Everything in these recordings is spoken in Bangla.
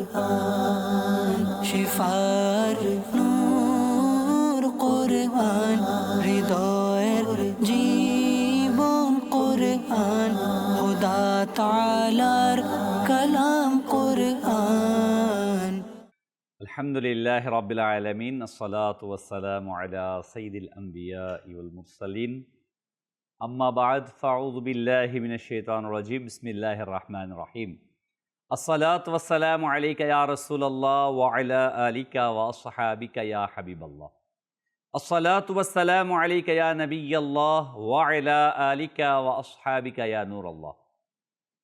কোরআন শিফার নূর কোরআন হৃদয়ের জীবন কোরআন খোদা তাআলার কালাম কোরআন। আলহামদুলিল্লাহ রাব্বিল আলামিন আসসালাতু ওয়াসসালামু আলা সাইয়্যিদিল আমবিয়া ওয়াল মুরসালিন আম্মা বা'দ ফাউযু বিল্লাহি মিনাশ শাইতানির রাজীম বিসমিল্লাহির রহমানির রহিম আসসালাতু ওয়াসসালামু আলাইকা ইয়া রাসূলুল্লাহ ওয়া আলা আলিকা ওয়া আসহাবিকা ইয়া হাবিবাল্লাহ আসসালাতু ওয়াসসালামু আলাইকা ইয়া নাবিয়াল্লাহ ওয়া আলা আলিকা ওয়া আসহাবিকা ইয়া নূরাল্লাহ।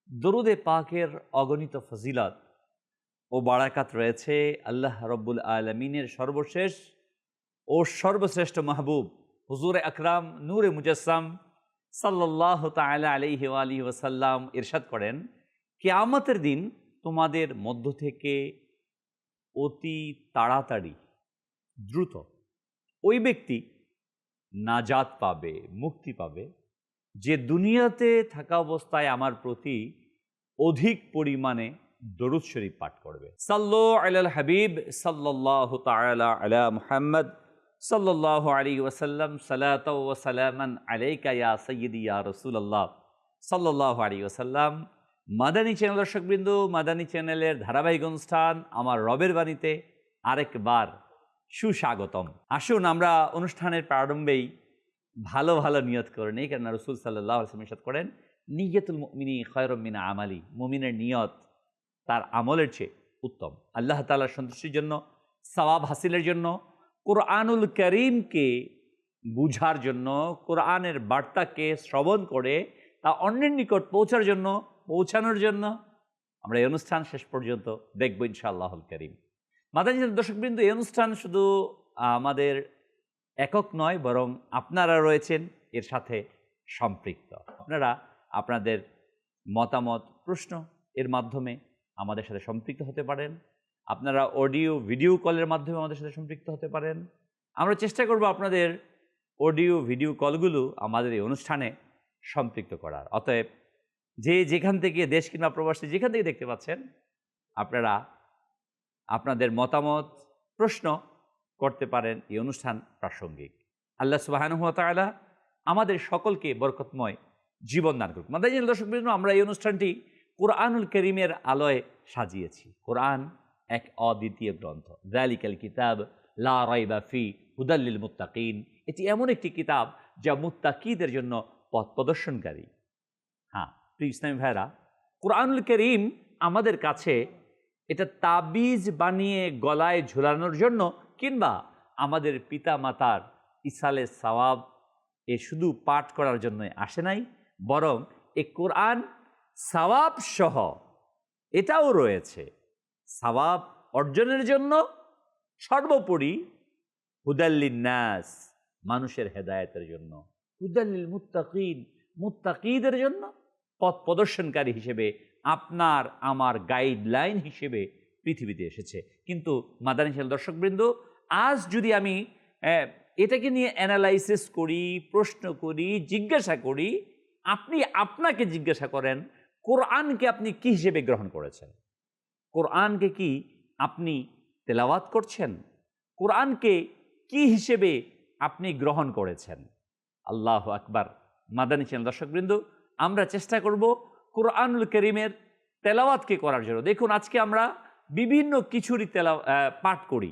দরুদে পাকের অগণিত ফজিলত ও বারাকাত রয়েছে আল্লাহ রব্বুল আলমিনের সর্বশেষ ও সর্বশ্রেষ্ঠ মাহবুব হুজুরে আকরাম নূরে মুজাসসাম সাল্লাল্লাহু তাআলা আলাইহি ওয়া আলিহি ওয়াসাল্লাম ইরশাদ করেন, কিয়ামতের দিন তোমাদের মধ্য থেকে অতি তাড়াতাড়ি দ্রুত ওই ব্যক্তি নাজাত পাবে, মুক্তি পাবে, যে দুনিয়াতে থাকা অবস্থায় আমার প্রতি অধিক পরিমাণে দরুদ শরীফ পাঠ করবে। সাল্লু আলাল হাবিব সাল্লাল্লাহু তাআলা আলা মুহাম্মদ সাল্লাল্লাহু আলাইহি ওয়াসাল্লাম সালাতাও ওয়া সালামান আলাইকা ইয়া সাইয়্যিদি ইয়া রাসূলুল্লাহ সাল্লাল্লাহু আলাইহি ওয়াসাল্লাম। মাদানী চ্যানেল দর্শকবৃন্দ, মাদানী চ্যানেলের ধারাবাহিক অনুষ্ঠান আমার রবের বাণীতে আরেকবার সুস্বাগতম। আসুন আমরা অনুষ্ঠানের প্রারম্ভেই ভালো ভালো নিয়ত করে নেই, কেননা রাসূল সাল্লাল্লাহু আলাইহি ওয়াসাল্লাম ইরশাদ করেন, নিয়্যাতুল মুমিনি খায়রুম মিন আমালি, মুমিনের নিয়ত তার আমলের চেয়ে উত্তম। আল্লাহ তাআলার সন্তুষ্টির জন্য, সওয়াব হাসিলের জন্য, কোরআনুল কারীমকে বুঝার জন্য, কোরআনের বার্তাকে শ্রবণ করে তা অন্যের নিকট পৌঁছানোর জন্য আমরা এই অনুষ্ঠান শেষ পর্যন্ত দেখব ইনশাআল্লাহুল কারীম। মাদানী দর্শকবৃন্দ, এই অনুষ্ঠান শুধু আমাদের একক নয়, বরং আপনারা রয়েছেন এর সাথে সম্পৃক্ত। আপনারা আপনাদের মতামত, প্রশ্ন এর মাধ্যমে আমাদের সাথে সম্পৃক্ত হতে পারেন। আপনারা অডিও ভিডিও কলের মাধ্যমে আমাদের সাথে সম্পৃক্ত হতে পারেন। আমরা চেষ্টা করব আপনাদের অডিও ভিডিও কলগুলো আমাদের এই অনুষ্ঠানে সম্পৃক্ত করার। অতএব যে যেখান থেকে, দেশ কিংবা প্রবাসী যেখান থেকে দেখতে পাচ্ছেন, আপনারা আপনাদের মতামত, প্রশ্ন করতে পারেন। এই অনুষ্ঠান প্রাসঙ্গিক। আল্লাহ সুবহানাহু ওয়া তাআলা আমাদের সকলকে বরকতময় জীবন দান করুক। মাদানী দর্শকবৃন্দ, আমরা এই অনুষ্ঠানটি কোরআনুল কারীমের আলোয় সাজিয়েছি। কোরআন এক অদ্বিতীয় গ্রন্থ। যালিকাল কিতাব লা রাইবা ফি হুদাল লিল মুত্তাকিন। এটি এমন একটি কিতাব যা মুত্তাকিদের জন্য পথ প্রদর্শনকারী। হ্যাঁ প্রিয় ইসলামী ভাইরা, কোরআনুল কারীম আমাদের কাছে এটা তাবিজ বানিয়ে গলায় ঝুলানোর জন্য কিংবা আমাদের পিতা মাতার ইসালে সওয়াব এ শুধু পাঠ করার জন্য আসে নাই, বরং এ কোরআন সওয়াব সহ এটাও রয়েছে সওয়াব অর্জনের জন্য, সর্বোপরি হুদাল্লিন নাস, মানুষের হেদায়েতের জন্য, হুদাল্লিল মুত্তাকিন, মুত্তাকিদের জন্য পথ প্রদর্শনকারী হিসেবে, আপনার আমার গাইডলাইন হিসেবে পৃথিবীতে এসেছে। কিন্তু মাদানী চ্যানেল দর্শকবৃন্দ, আজ যদি আমি এটাকে নিয়ে অ্যানালাইসিস করি, প্রশ্ন করি, জিজ্ঞাসা করি, আপনি আপনাকে জিজ্ঞাসা করেন, কোরআনকে আপনি কি হিসেবে গ্রহণ করেছেন? কোরআনকে কি আপনি তেলাওয়াত করছেন? কোরআনকে কি হিসেবে আপনি গ্রহণ করেছেন? আল্লাহু আকবার। মাদানী চ্যানেল দর্শকবৃন্দ, আমরা চেষ্টা করব কোরআনুল কারীমের তেলাওয়াতকে করার জন্য। দেখুন, আজকে আমরা বিভিন্ন কিছুরই পাঠ করি।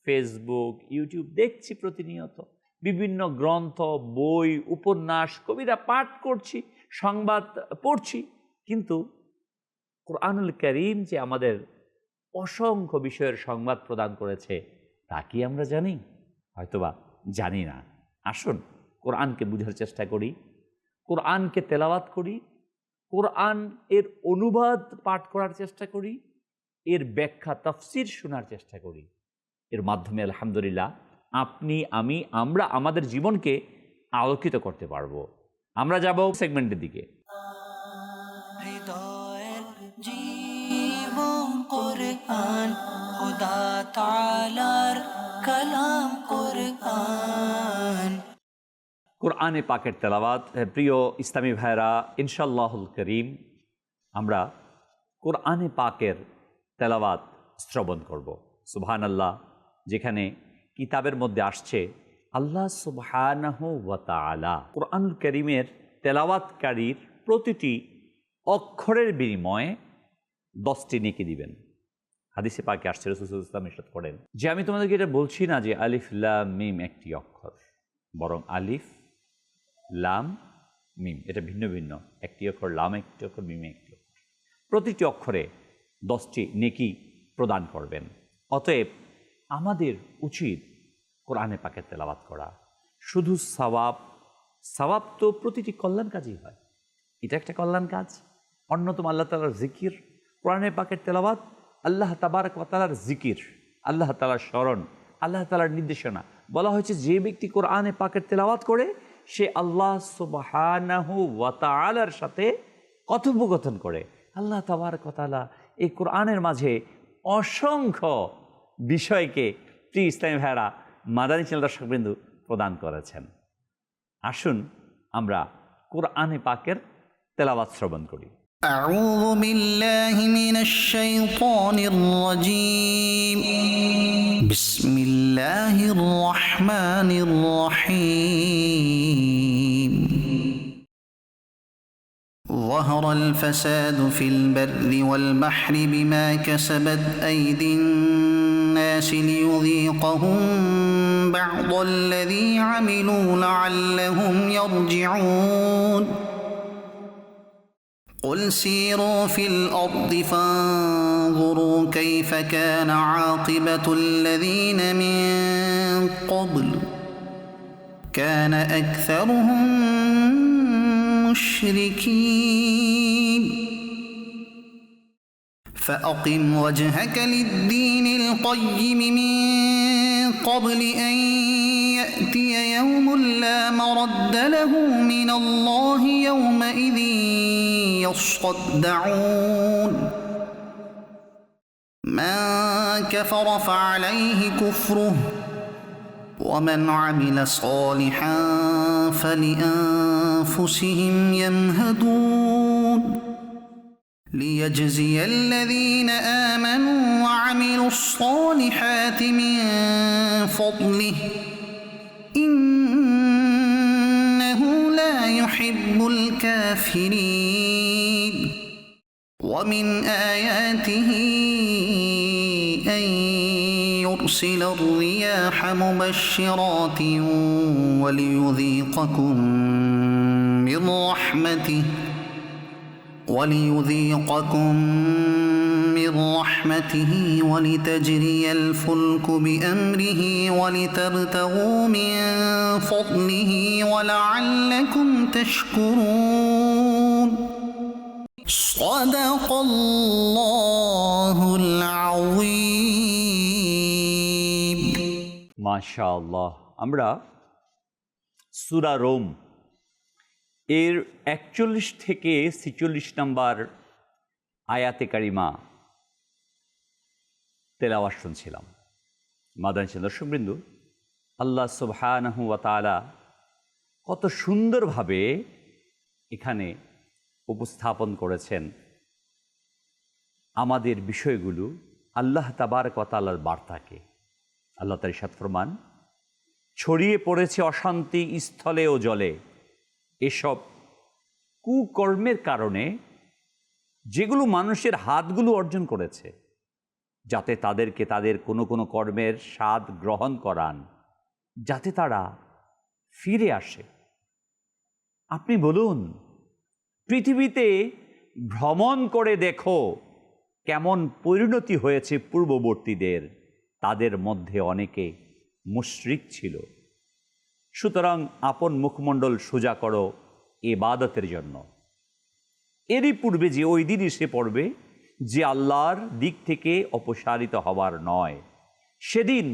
ফেসবুক, ইউটিউব দেখছি প্রতিনিয়ত, বিভিন্ন গ্রন্থ, বই, উপন্যাস, কবিতা পাঠ করছি, সংবাদ পড়ছি, কিন্তু কোরআনুল কারীম যে আমাদের অসংখ্য বিষয়ের সংবাদ প্রদান করেছে তা কি আমরা জানি? হয়তোবা জানি না। আসুন কোরআনকে বুঝার চেষ্টা করি, কোরআনকে তেলাওয়াত করি, কোরআন এর অনুবাদ পাঠ করার চেষ্টা করি, এর ব্যাখ্যা তাফসির শোনার চেষ্টা করি। এর মাধ্যমে আলহামদুলিল্লাহ আপনি, আমি, আমরা আমাদের জীবনকে আলোকিত করতে পারবো। আমরা যাব সেগমেন্টের দিকে। হৃদয়ের জীবন কোরআন খোদা তাআলার কালাম কোরআন। কোরআনে পাকের তেলাওয়াত। প্রিয় ইসলামী ভাইরা, ইনশাআল্লাহুল কারীম আমরা কোরআনে পাকের তেলাওয়াত শ্রবণ করব। সুবহানাল্লাহ, যেখানে কিতাবের মধ্যে আসছে আল্লাহ সুবহানাহু ওয়া তাআলা কোরআনুল কারীমের তেলাওয়াতকারীর প্রতিটি অক্ষরের বিনিময়ে 10টি নেকি দিবেন। হাদিসে পাকে আসছে, রাসূল সাল্লাল্লাহু আলাইহি ওয়াসাল্লাম ইরশাদ করেন যে আমি তোমাদেরকে এটা বলছি না যে আলিফ লাম মিম একটি অক্ষর, বরং আলিফ লাম মিম এটা ভিন্ন ভিন্ন, একটি অক্ষর লাম একটি অক্ষর মিম একটি অক্ষর, প্রতিটি অক্ষরে 10টি নেকি প্রদান করবেন। অতএব আমাদের উচিত কোরআনে পাকের তেলাওয়াত করা। শুধু সওয়াব তো প্রতিটি কল্যাণ কাজই হয়, এটা একটা কল্যাণ কাজ। অন্যতম আল্লাহ তাআলার জিকির, কোরআনে পাকের তেলাওয়াত আল্লাহ তাবারক ওয়া তাআলার জিকির, আল্লাহ তাআলার স্মরণ, আল্লাহ তাআলার নির্দেশনা। বলা হয়েছে যে ব্যক্তি কোরআনে পাকের তেলাওয়াত করে সে আল্লাহ সুবহানাহু ওয়া তাআলার সাথে কথোপকথন করে। আল্লাহ তাবারক ওয়া তাআলা এই কোরআনের মাঝে অসংখ্য বিষয়কে প্রিয় ইসলামী ভাইরা, মাদানী চ্যানেল দর্শকবৃন্দ প্রদান করেছেন। আসুন আমরা কোরআনে পাকের তেলাওয়াত শ্রবণ করি। أعوذ بالله من الشيطان الرجيم بسم الله الرحمن الرحيم ظهر الفساد في البر والبحر بما كسبت أيدي الناس ليذيقهم بعض الذي عملوا لعلهم يرجعون قل سيروا في الأرض فانظروا كيف كان عاقبة الذين من قبل كان أكثرهم مشركين فأقم وجهك للدين القيم من قبل أن يأتي يوم لا مرد له من الله يومئذ يصدعون من كفر فعليه كفره ومن عمل صالحا فلأنفسهم يمهدون ليجزي الذين آمنوا وعملوا الصالحات من فضله إنه لا يحب الكافرين ومن آياته أن يرسل الرياح مبشرات وليذيقكم من رحمته ولتجري الفلك بأمره ولتبتغوا من فضله ولعلكم تشكرون صدق الله العظيم মাশাআল্লাহ। আমরা সূরা রোম এর 41 থেকে 46 নম্বর আয়াতে কারিমা তেলাওয়াত শুনছিলাম। মাদানী চ্যানেল দর্শকবৃন্দ, আল্লাহ সুবহানাহু ওয়া তাআলা কত সুন্দরভাবে এখানে উপস্থাপন করেছেন আমাদের বিষয়গুলো, আল্লাহ তাবারক ওয়া তাআলার বার্তাকে। আল্লাহ তার ইরশাদ ফরমান, ছড়িয়ে পড়েছে অশান্তি স্থলে ও জলে এসব কুকর্মের কারণে যেগুলো মানুষের হাতগুলো অর্জন করেছে, যাতে তাদেরকে তাদের কোনো কোনো কর্মের স্বাদ গ্রহণ করান, যাতে তারা ফিরে আসে। আপনি বলুন, পৃথিবীতে ভ্রমণ করে দেখো কেমন পরিণতি হয়েছে পূর্ববর্তীদের। তাদের মধ্যে অনেকে মুশরিক ছিল। সুতরাং আপন মুখমণ্ডল সোজা করো ইবাদতের জন্য। এরই পূর্বে যে ওই দিন এসে পড়বে যে আল্লাহর দিক থেকে অপসারিত হবার নয়। সেদিন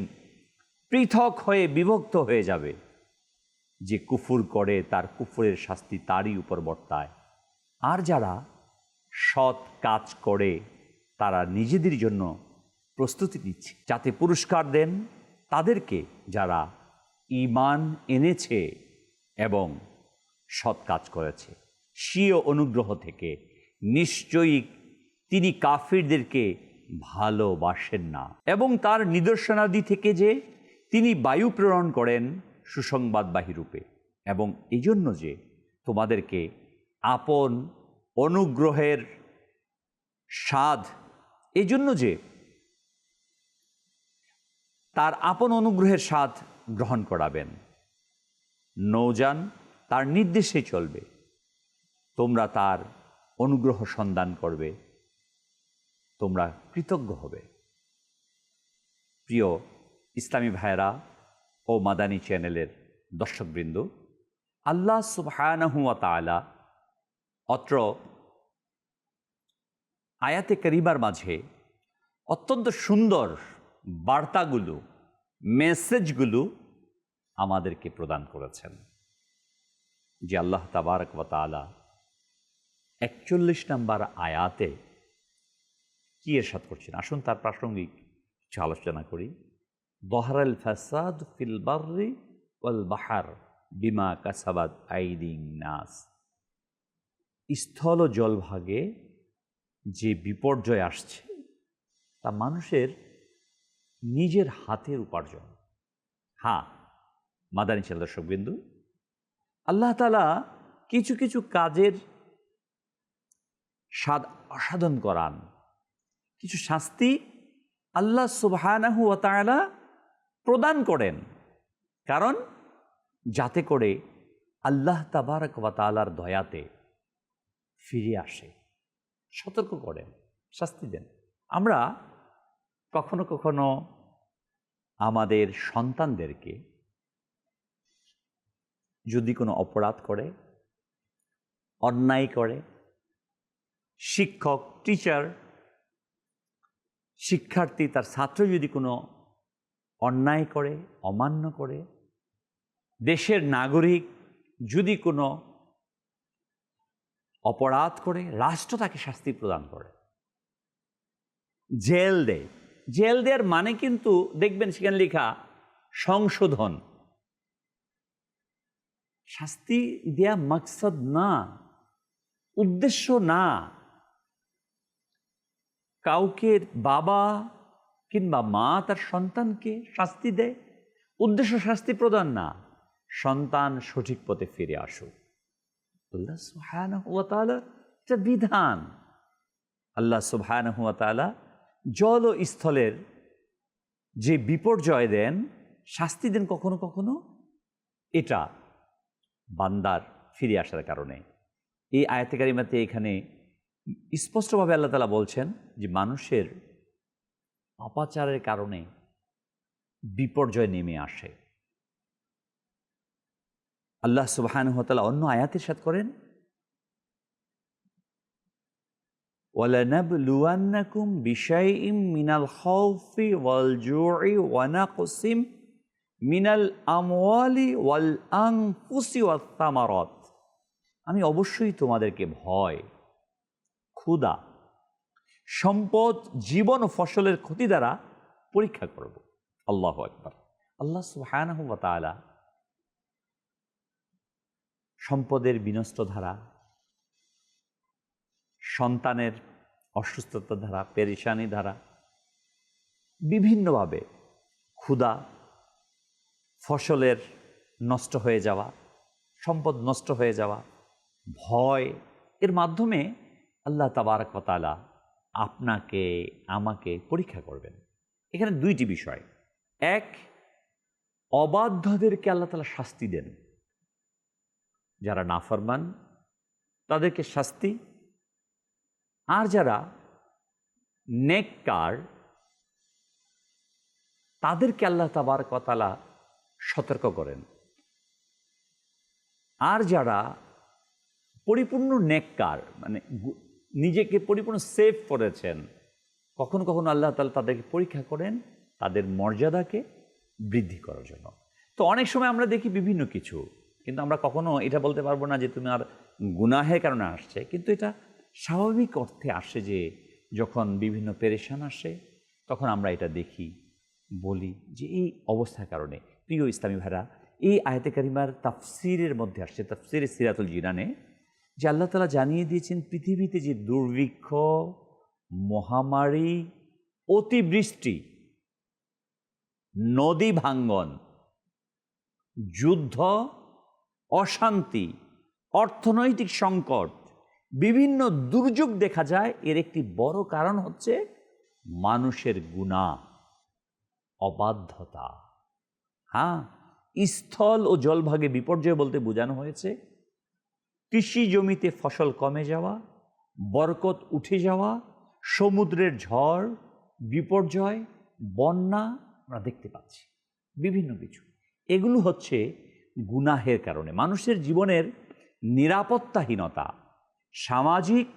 পৃথক হয়ে বিভক্ত হয়ে যাবে। যে কুফর করে তার কুফরের শাস্তি তারই উপর বর্তায়, আর যারা সৎ কাজ করে তারা নিজেদের জন্য প্রস্তুতি নিচ্ছে যাতে পুরস্কার দেন তাদেরকে যারা ঈমান এনেছে এবং সৎ কাজ করেছে। স্বীয় অনুগ্রহ থেকে নিশ্চয়ই তিনি কাফিরদেরকে ভালোবাসেন না, এবং তার নিদর্শনাদি থেকে যে তিনি বায়ু প্রেরণ করেন সুসংবাদবাহী রূপে, এবং এই জন্য যে তোমাদেরকে আপন অনুগ্রহের স্বাদ, এই জন্য যে তার আপন অনুগ্রহের স্বাদ গ্রহণ করাবেন। নৌযান তার নির্দেশে চলবে, তোমরা তার অনুগ্রহ সন্ধান করবে, তোমরা কৃতজ্ঞ হবে। প্রিয় ইসলামী ভাইয়েরা ও মাদানী চ্যানেলের দর্শকবৃন্দ, আল্লাহ সুবহানাহু ওয়া তাআলা অত্র আয়াতে কারিমার মাঝে অত্যন্ত সুন্দর বার্তাগুলো, মেসেজগুলো আমাদেরকে প্রদান করেছেন। যে আল্লাহ তাবারক ওয়া তাআলা 41 নম্বর আয়াতে কি ইরশাদ করছেন, আসুন তার প্রাসঙ্গিক কিছু আলোচনা করি। যহরাল ফাসাদ ফিল বাররি ওয়াল বাহর বিমা কাসাবাত আইদিন নাস। স্থল ও জলভাগে যে বিপর্যয় আসছে তা মানুষের নিজের হাতের উপার্জন। হ্যাঁ, মাদানী চ্যানেল দর্শকবিন্দু, আল্লাহ তাআলা কিছু কিছু কাজের স্বাদ আস্বাদন করান, কিছু শাস্তি আল্লাহ সুবহানাহু ওয়া তাআলা প্রদান করেন, কারণ যাতে করে আল্লাহ তাবারক ওয়া তাআলার দয়াতে ফিরে আসে। সতর্ক করেন, শাস্তি দেন। আমরা কখনো কখনো আমাদের সন্তানদেরকে যদি কোনো অপরাধ করে, অন্যায় করে, শিক্ষক, টিচার, শিক্ষার্থী, তার ছাত্র যদি কোনো অন্যায় করে, অমান্য করে, দেশের নাগরিক যদি কোনো অপরাধ করে, রাষ্ট্র তাকে শাস্তি প্রদান করে, জেল দেয়। জেল দেওয়ার মানে কিন্তু দেখবেন সেখানে লেখা সংশোধন। শাস্তি দেয়া মাকসাদ না, উদ্দেশ্য না। কাউকে বাবা কিংবা মা তার সন্তানকে শাস্তি দেয়, উদ্দেশ্য শাস্তি প্রদান না, সন্তান সঠিক পথে ফিরে আসুক। আল্লাহ সুবহানাহু ওয়া তাআলা এটা বিধান। আল্লাহ সুবহানাহু ওয়া তাআলা জল ও স্থলের যে বিপর্যয় দেন, শাস্তি দেন কখনো কখনো, এটা বান্দার ফিরে আসার কারণে। এই আয়াতে কারিমাতে এখানে স্পষ্টভাবে আল্লাহ তাআলা বলছেন যে মানুষের অপাচারের কারণে বিপর্যয় নেমে আসে। আল্লাহ সুবহানাহু ওয়া তাআলা অন্য আয়াতে ইরশাদ করেন, ওয়ালানাবলুওয়ান্নাকুম বিশাইইম মিনাল খাউফি ওয়াল জুই ওয়া নাকসিম মিনাল আমওয়ালি ওয়াল আনফুসি ওয়াস সামারাত। আমি অবশ্যই তোমাদেরকে ভয়, ক্ষুধা, সম্পদ, জীবন ও ফসলের ক্ষতি দ্বারা পরীক্ষা করব। আল্লাহু আকবার। আল্লাহ সুবহানাহু ওয়া তাআলা সম্পদের বিনষ্ট ধারা, সন্তানের অসুস্থতা ধারা, পেরেশানি ধারা, বিভিন্নভাবে ক্ষুধা, ফসলের নষ্ট হয়ে যাওয়া, সম্পদ নষ্ট হয়ে যাওয়া, ভয়, এর মাধ্যমে আল্লাহ তাবারক ওয়া তাআলা আপনাকে আমাকে পরীক্ষা করবেন। এখানে দুইটি বিষয়। এক, অবাধ্যদেরকে আল্লাহ তাআলা শাস্তি দেন, যারা নাফরমান তাদেরকে শাস্তি, আর যারা নেককার তাদেরকে আল্লাহ তাবারক ওয়া তাআলা সতর্ক করেন। আর যারা পরিপূর্ণ নেককার, মানে নিজেকে পরিপূর্ণ সেভ করেছেন, কখনো কখনো আল্লাহ তাআলা তাদেরকে পরীক্ষা করেন তাদের মর্যাদাকে বৃদ্ধি করার জন্য। তো অনেক সময় আমরা দেখি বিভিন্ন কিছু, কিন্তু আমরা কখনো এটা বলতে পারবো না যে তুমি আর গুনাহের কারণে আসছে, কিন্তু এটা স্বাভাবিক অর্থে আসে যে যখন বিভিন্ন পেরেশান আসে তখন আমরা এটা দেখি, বলি যে এই অবস্থার কারণে। প্রিয় ইসলামী ভাইরা, এই আয়াতে কারিমার তাফসিরের মধ্যে আসছে, তাফসিরে সিরাতুল জিনানে, যে আল্লাহ তাআলা জানিয়ে দিয়েছেন পৃথিবীতে যে দুর্ভিক্ষ, মহামারী, অতিবৃষ্টি, নদী ভাঙ্গন, যুদ্ধ, অশান্তি, অর্থনৈতিক সংকট, বিভিন্ন দুর্যোগ দেখা যায়। এর একটি বড় কারণ হচ্ছে মানুষের গুনাহ, অবাধ্যতা। হ্যাঁ, স্থল ও জলভাগে বিপর্যয় বলতে বোঝানো হয়েছে কৃষি জমিতে ফসল কমে যাওয়া, বরকত উঠে যাওয়া, সমুদ্রের ঝড়, বিপর্যয়, বন্যা আমরা দেখতে পাচ্ছি, বিভিন্ন কিছু। এগুলো হচ্ছে গুনাহের কারণে মানুষের জীবনের নিরাপত্তাহীনতা, সামাজিক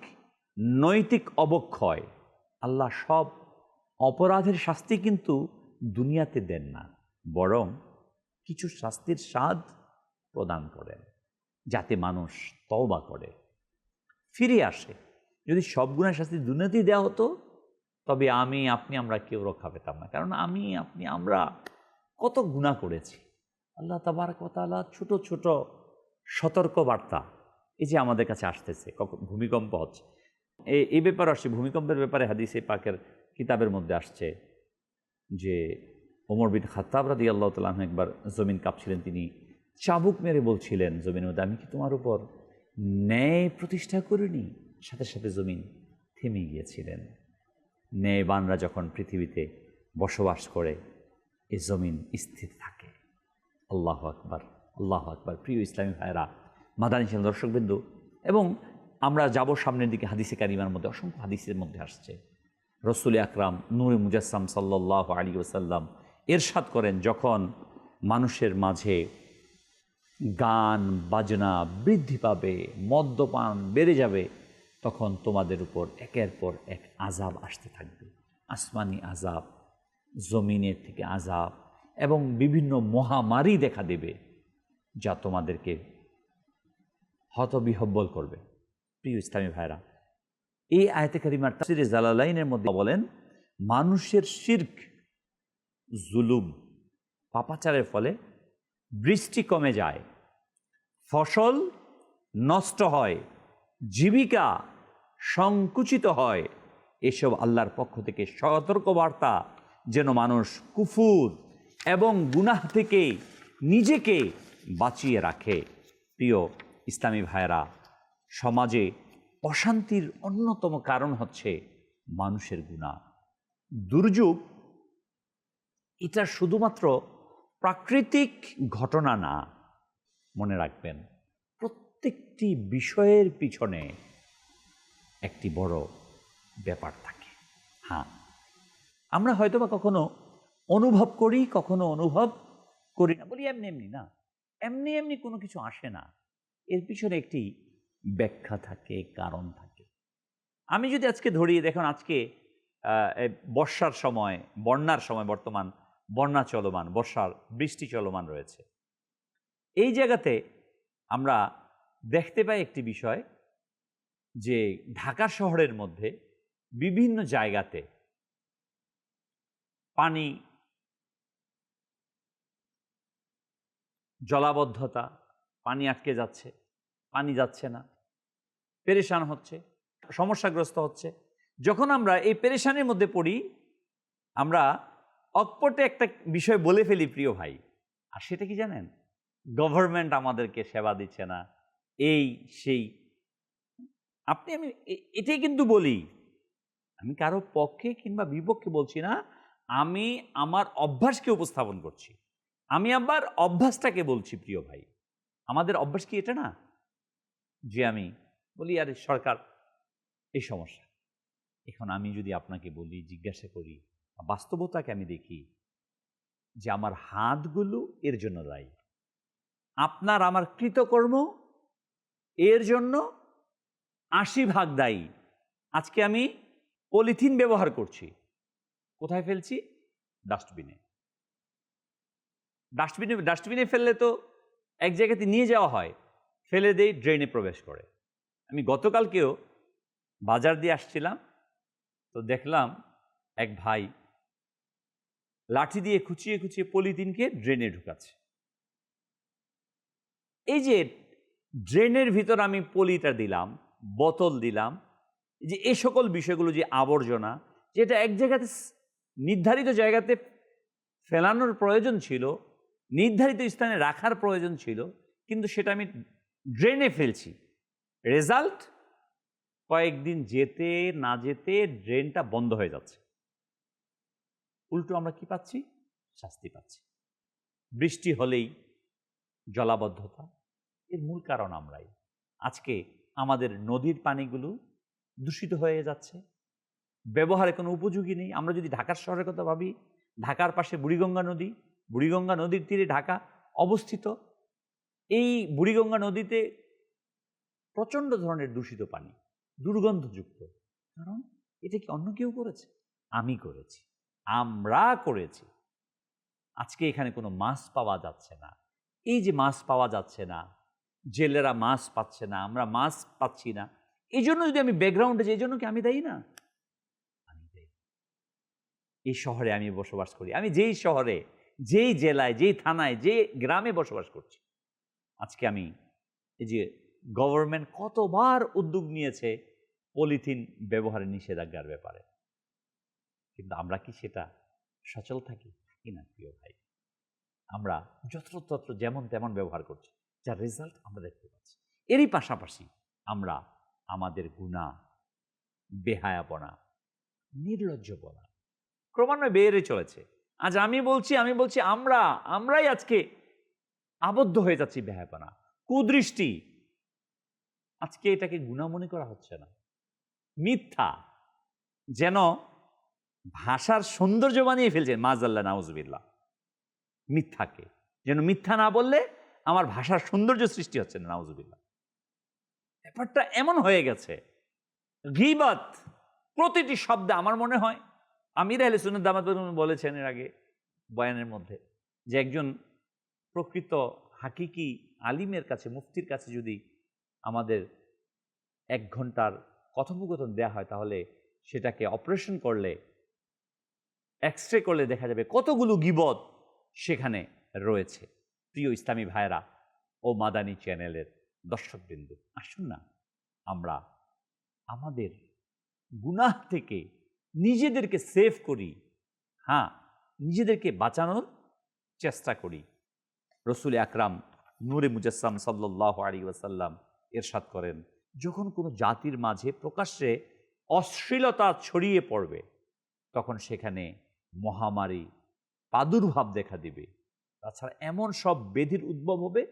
নৈতিক অবক্ষয়। আল্লাহ সব অপরাধের শাস্তি কিন্তু দুনিয়াতে দেন না, বরং কিছু শাস্তির স্বাদ প্রদান করেন যাতে মানুষ তওবা করে, ফিরে আসে। যদি সব গুনাহের শাস্তি দুনিয়াতেই দেওয়া হতো, তবে আমি আপনি আমরা কেউ রক্ষা পেতাম না। কারণ আমি আপনি আমরা কত গুনাহ করেছি। আল্লাহ তাবারক ওয়া তাআলা ছোট ছোট সতর্ক বার্তা এই যে আমাদের কাছে আসতেছে, কখন ভূমিকম্প হচ্ছে, এই ব্যাপারে আসছে। ভূমিকম্পের ব্যাপারে হাদিসে পাকের কিতাবের মধ্যে আসছে যে ওমর বিন খাত্তাব রাদিয়াল্লাহু তাআলা আনহু একবার জমিন কাঁপছিলেন, তিনি চাবুক মেরে বলছিলেন জমিনের মধ্যে, আমি কি তোমার উপর ন্যায় প্রতিষ্ঠা করিনি? সাথে সাথে জমিন থেমে গিয়েছিলেন। ন্যায়বানরা যখন পৃথিবীতে বসবাস করে, এই জমিন স্থির থাকে। আল্লাহু আকবার, আল্লাহু আকবার। প্রিয় ইসলামী ভাইয়েরা, মাদানী চ্যানেল দর্শকবৃন্দু, এবং আমরা যাব সামনের দিকে। হাদিসে কারিমার মধ্যে অসংখ্য হাদিসের মধ্যে আসছে রসুল আকরাম নূরে মুজাসসাম সাল্লাল্লাহু আলাইহি ওয়াসাল্লাম ইরশাদ করেন, যখন মানুষের মাঝে গান বাজনা বৃদ্ধি পাবে, মদ্যপান বেড়ে যাবে, তখন তোমাদের উপর একের পর এক আযাব আসতে থাকবে। আসমানি আযাব, জমিনের থেকে আযাব, এবং বিভিন্ন মহামারী দেখা দেবে যা তোমাদেরকে হতবিহব্বল করবে। প্রিয় ইসলামী ভাইরা, এই আয়াতে কারিমার তাফসীরে জালালাইনের মধ্যে বলেন, মানুষের শিরক, জুলুম, পাপাচারের ফলে বৃষ্টি কমে যায়, ফসল নষ্ট হয়, জীবিকা সংকুচিত হয়। এসব আল্লাহর পক্ষ থেকে সতর্কবার্তা, যেন মানুষ কুফুর এবং গুনাহ থেকে নিজেকে বাঁচিয়ে রাখে। প্রিয় ইসলামী ভাইয়েরা, সমাজে অশান্তির অন্যতম কারণ হচ্ছে মানুষের গুনাহ। দুর্যোগ এটা শুধুমাত্র প্রাকৃতিক ঘটনা না, মনে রাখবেন প্রত্যেকটি বিষয়ের পিছনে একটি বড় ব্যাপার থাকে। হ্যাঁ, আমরা হয়তোবা কখনো অনুভব করি, কখনো অনুভব করি না, বলি এমনি এমনি না, এমনি এমনি কোনো কিছু আসে না। এর পিছনে একটি ব্যাখ্যা থাকে, কারণ থাকে। আমি যদি আজকে ধরিয়ে দেখুন, আজকে বর্ষার সময়, বন্যার সময়, বর্তমান বন্যা চলমান, বর্ষার বৃষ্টি চলমান রয়েছে। এই জায়গাতে আমরা দেখতে পাই একটি বিষয় যে ঢাকা শহরের মধ্যে বিভিন্ন জায়গাতে পানি, জলাবদ্ধতা, পানি আটকে যাচ্ছে, পানি যাচ্ছে না, পেরেশান হচ্ছে, সমস্যাগ্রস্ত হচ্ছে। যখন আমরা এই পেরেশানির মধ্যে পড়ি, আমরা অকপটে একটা বিষয় বলে ফেলি প্রিয় ভাই, আর সেটা কি জানেন? গভর্নমেন্ট আমাদেরকে সেবা দিচ্ছে না, এই সেই। আপনি আমি এটাই কিন্তু বলি, আমি কারো পক্ষে কিংবা বিপক্ষে বলছি না, আমি আমার অভ্যাসকে উপস্থাপন করছি, আমি আবার অভ্যাসটাকে বলছি। প্রিয় ভাই, আমাদের অভ্যাস কি এটা না যে আমি বলি আরে সরকার এই সমস্যা। এখন আমি যদি আপনাকে বলি, জিজ্ঞাসা করি, বাস্তবতাকে আমি দেখি যে আমার হাতগুলো এর জন্য দায়ী, আপনার আমার কৃতকর্ম এর জন্য 80% দায়ী। আজকে আমি পলিথিন ব্যবহার করছি, কোথায় ফেলছি? ডাস্টবিনে। ডাস্টবিনে ফেললে তো এক জায়গাতে নিয়ে যাওয়া হয়, ফেলে দেই, ড্রেনে প্রবেশ করে। আমি গতকালকেও বাজার দিয়ে আসছিলাম, তো দেখলাম এক ভাই লাঠি দিয়ে খুঁচিয়ে খুঁচিয়ে পলিথিনকে ড্রেনে ঢুকাচ্ছে। এই যে ড্রেনের ভিতর আমি পলিটা দিলাম, বোতল দিলাম, যে এই সকল বিষয়গুলো, যে আবর্জনা, যেটা এক জায়গাতে নির্ধারিত জায়গাতে ফেলানোর প্রয়োজন ছিল, নির্ধারিত স্থানে রাখার প্রয়োজন ছিল, কিন্তু সেটা আমি ড্রেনে ফেলছি। রেজাল্ট, কয়েকদিন যেতে না যেতে ড্রেনটা বন্ধ হয়ে যাচ্ছে। উল্টো আমরা কি পাচ্ছি? শাস্তি পাচ্ছি। বৃষ্টি হলেই জলাবদ্ধতা, এর মূল কারণ আমরাই। আজকে আমাদের নদীর পানিগুলো দূষিত হয়ে যাচ্ছে, ব্যবহারে কোনো উপযোগী নেই। আমরা যদি ঢাকার শহরের কথা ভাবি, ঢাকার পাশে বুড়িগঙ্গা নদী, বুড়িগঙ্গা নদীর তীরে ঢাকা অবস্থিত। এই বুড়িগঙ্গা নদীতে প্রচণ্ড ধরনের দূষিত পানি, দুর্গন্ধযুক্ত। কারণ এটা কি অন্য কেউ করেছে? আমি করেছি, আমরা করেছি। আজকে এখানে কোনো মাছ পাওয়া যাচ্ছে না। এই যে মাছ পাওয়া যাচ্ছে না, জেলেরা মাছ পাচ্ছে না, আমরা মাছ পাচ্ছি না, এই জন্য যদি আমি ব্যাকগ্রাউন্ডে যাই, এই জন্য কি আমি দায়ী না? আমি দায়ী। এই শহরে আমি বসবাস করি, আমি যেই শহরে, যেই জেলায়, যেই থানায়, যে গ্রামে বসবাস করছি, আজকে আমি এই যে গভর্নমেন্ট কতবার উদ্যোগ নিয়েছে পলিথিন ব্যবহারে নিষেধাজ্ঞার ব্যাপারে, কিন্তু আমরা কি সেটা সচল থাকি? থাকি না প্রিয় ভাই। আমরা যত্রতত্র যেমন তেমন ব্যবহার করছি, যার রেজাল্ট আমরা দেখতে পাচ্ছি। এরই পাশাপাশি আমরা আমাদের গুনাহ, বেহায়াপনা, নির্লজ্জপনা ক্রমান্বয়ে বেড়ে চলেছে। আজ আমি বলছি আমরাই আজকে আবদ্ধ হয়ে যাচ্ছি বেহায়াপনা, কুদৃষ্টি। আজকে এটাকে গুনাহ মনে করা হচ্ছে না, মিথ্যা যেন ভাষার সৌন্দর্য বানিয়ে ফেলছেন, মাযাল্লাহ নাউযুবিল্লাহ। মিথ্যাকে যেন মিথ্যা না বললে আমার ভাষার সৌন্দর্য সৃষ্টি হচ্ছে না, নাউযুবিল্লাহ। ব্যাপারটা এমন হয়ে গেছে। গীবত প্রতিটি শব্দে, আমার মনে হয় আমির আহলে সুন্নাত দামাত বলেছেন এর আগে বয়ানের মধ্যে, যে একজন প্রকৃত হাকিকি আলিমের কাছে, মুফতির কাছে যদি আমাদের 1 ঘন্টার কথোপকথন দেয়া হয়, তাহলে সেটাকে অপারেশন করলে, এক্সরে করলে দেখা যাবে কতগুলো গীবত সেখানে রয়েছে। প্রিয় ইসলামী ভাইরা ও মাদানী চ্যানেলের দর্শকবৃন্দ, আসুন না আমরা আমাদের গুনাহ থেকে নিজেদেরকে সেভ করি, হ্যাঁ, নিজেদেরকে বাঁচানোর চেষ্টা করি। রসুল আকরাম নূরে মুজাসসাম সাল্লাল্লাহু আলাইহি ওয়াসাল্লাম ইরশাদ করেন, যখন কোনো জাতির মাঝে প্রকাশ্যে অশ্লীলতা ছড়িয়ে পড়বে, তখন সেখানে মহামারী, প্রাদুর্ভাব দেখা দিবে। তাছাড়া এমন সব ব্যাধির উদ্ভব হবে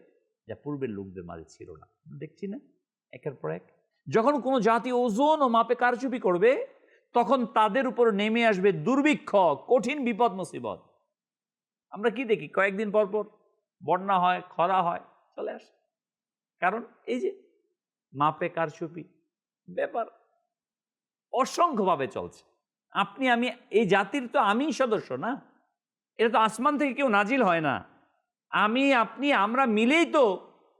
যা পূর্বের লোকদের মাঝে ছিল না। দেখছি না একের পর এক। যখন কোনো জাতি ওজন ও মাপে কারচুপি করবে, তখন তাদের উপর নেমে আসবে দুর্ভিক্ষ, কঠিন বিপদ মুসিবত। আমরা কি দেখি? কয়েকদিন পর পর বন্যা হয়, খরা হয়, চলে আসে। কারণ এই যে মাপে কারচুপি ব্যাপার অসংখ্যভাবে চলছে। আপনি আমি এই জাতির তো আমিই সদস্য না, এটা তো আসমান থেকে কেউ নাজিল হয় না। আমি, আপনি, আমরা মিলেই তো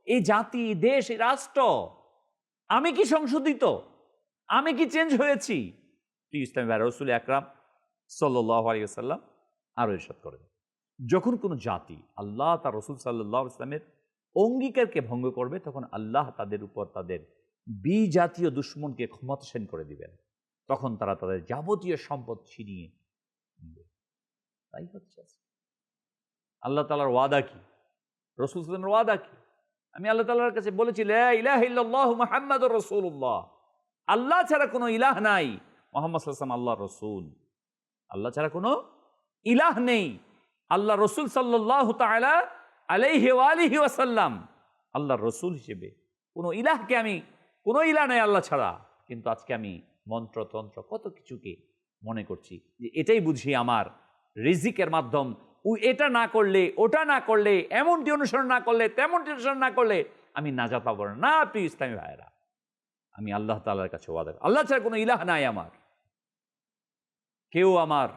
এই জাতি, দেশ, এই রাষ্ট্র। আমি কি সংশোধিত? আমি কি চেঞ্জ হয়েছি? ইসলামী ভাই, রাসূল আকরাম সাল্লাল্লাহু আলাইহি ওয়াসাল্লাম আরো ইরশাদ করেন, যখন কোনো জাতি আল্লাহ তার রাসূল সাল্লাল্লাহু আলাইহি ওয়াসাল্লামের অঙ্গীকারকে ভঙ্গ করবে, তখন আল্লাহ তাদের উপর তাদের বিজাতীয় দুশমনকে ক্ষমতাসীন করে দিবেন। তখন তারা তাদের যাবতীয় সম্পদ ছিনিয়ে নেবে। তাই হচ্ছে আল্লাহ তাআলার ওয়াদা কি, রাসূল সাল্লাল্লাহু আলাইহি ওয়াসাল্লামের ওয়াদা কি? আমি আল্লাহ তাআলার কাছে বলেছি, লা ইলাহা ইল্লাল্লাহু মুহাম্মাদুর রাসূলুল্লাহ, আল্লাহ ছাড়া কোনো ইলাহ নাই, মুহাম্মদ সাল্লাল্লাহু আলাইহি ওয়াসাল্লাম আল্লাহর রাসূল। আল্লাহ ছাড়া কোনো ইলাহ নেই, আল্লাহ রাসূল সাল্লাল্লাহু তাআলা আলাইহি ওয়া আলিহি ওয়াসাল্লাম আল্লাহর রাসূল হিসেবে কোনো ইলাহকে আমি, কোনো ইলাহ নাই আল্লাহ ছাড়া। কিন্তু আজকে আমি মন্ত্রতন্ত্র কত কিছুকে মনে করছি যে এটাই বুঝি আমার রিজিকের মাধ্যম, এটা না করলে, ওটা না করলে, এমনটি অনুসরণ না করলে, তেমনটি অনুসরণ না করলে আমি নাজাত পাবো না। না প্রিয় ইসলামী ভাইয়েরা, আমি আল্লাহ তাআলার কাছে ওয়াদা, আল্লাহ ছাড়া কোনো ইলাহ নাই আমার। কেউ আমার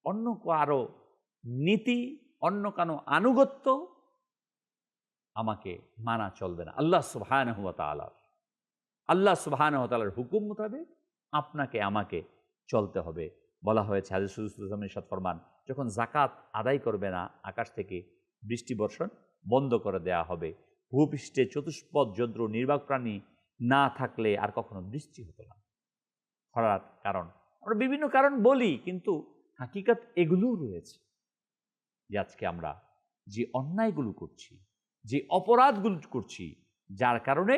অন্য কারো নীতি, অন্য কারো আনুগত্য আমাকে মানা চলবে না। আল্লাহ সুবহানাহু ওয়া তাআলার হুকুম মোতাবেক আপনাকে আমাকে চলতে হবে। বলা হয়েছে, হাদিস রাসূলুল্লাহ ইরশাদ ফরমান, যখন যাকাত আদায় করবে না, আকাশ থেকে বৃষ্টি বর্ষণ বন্ধ করে দেয়া হবে। ভূপৃষ্ঠে চতুষ্পদ জন্তু নির্বাক প্রাণী না থাকলে আর কখনো বৃষ্টি হতো না। খরার কারণ আমরা বিভিন্ন কারণ বলি, কিন্তু হাকিকত এগুলোও রয়েছে যে আজকে আমরা যে অন্যায়গুলো করছি, যে অপরাধগুলো করছি, যার কারণে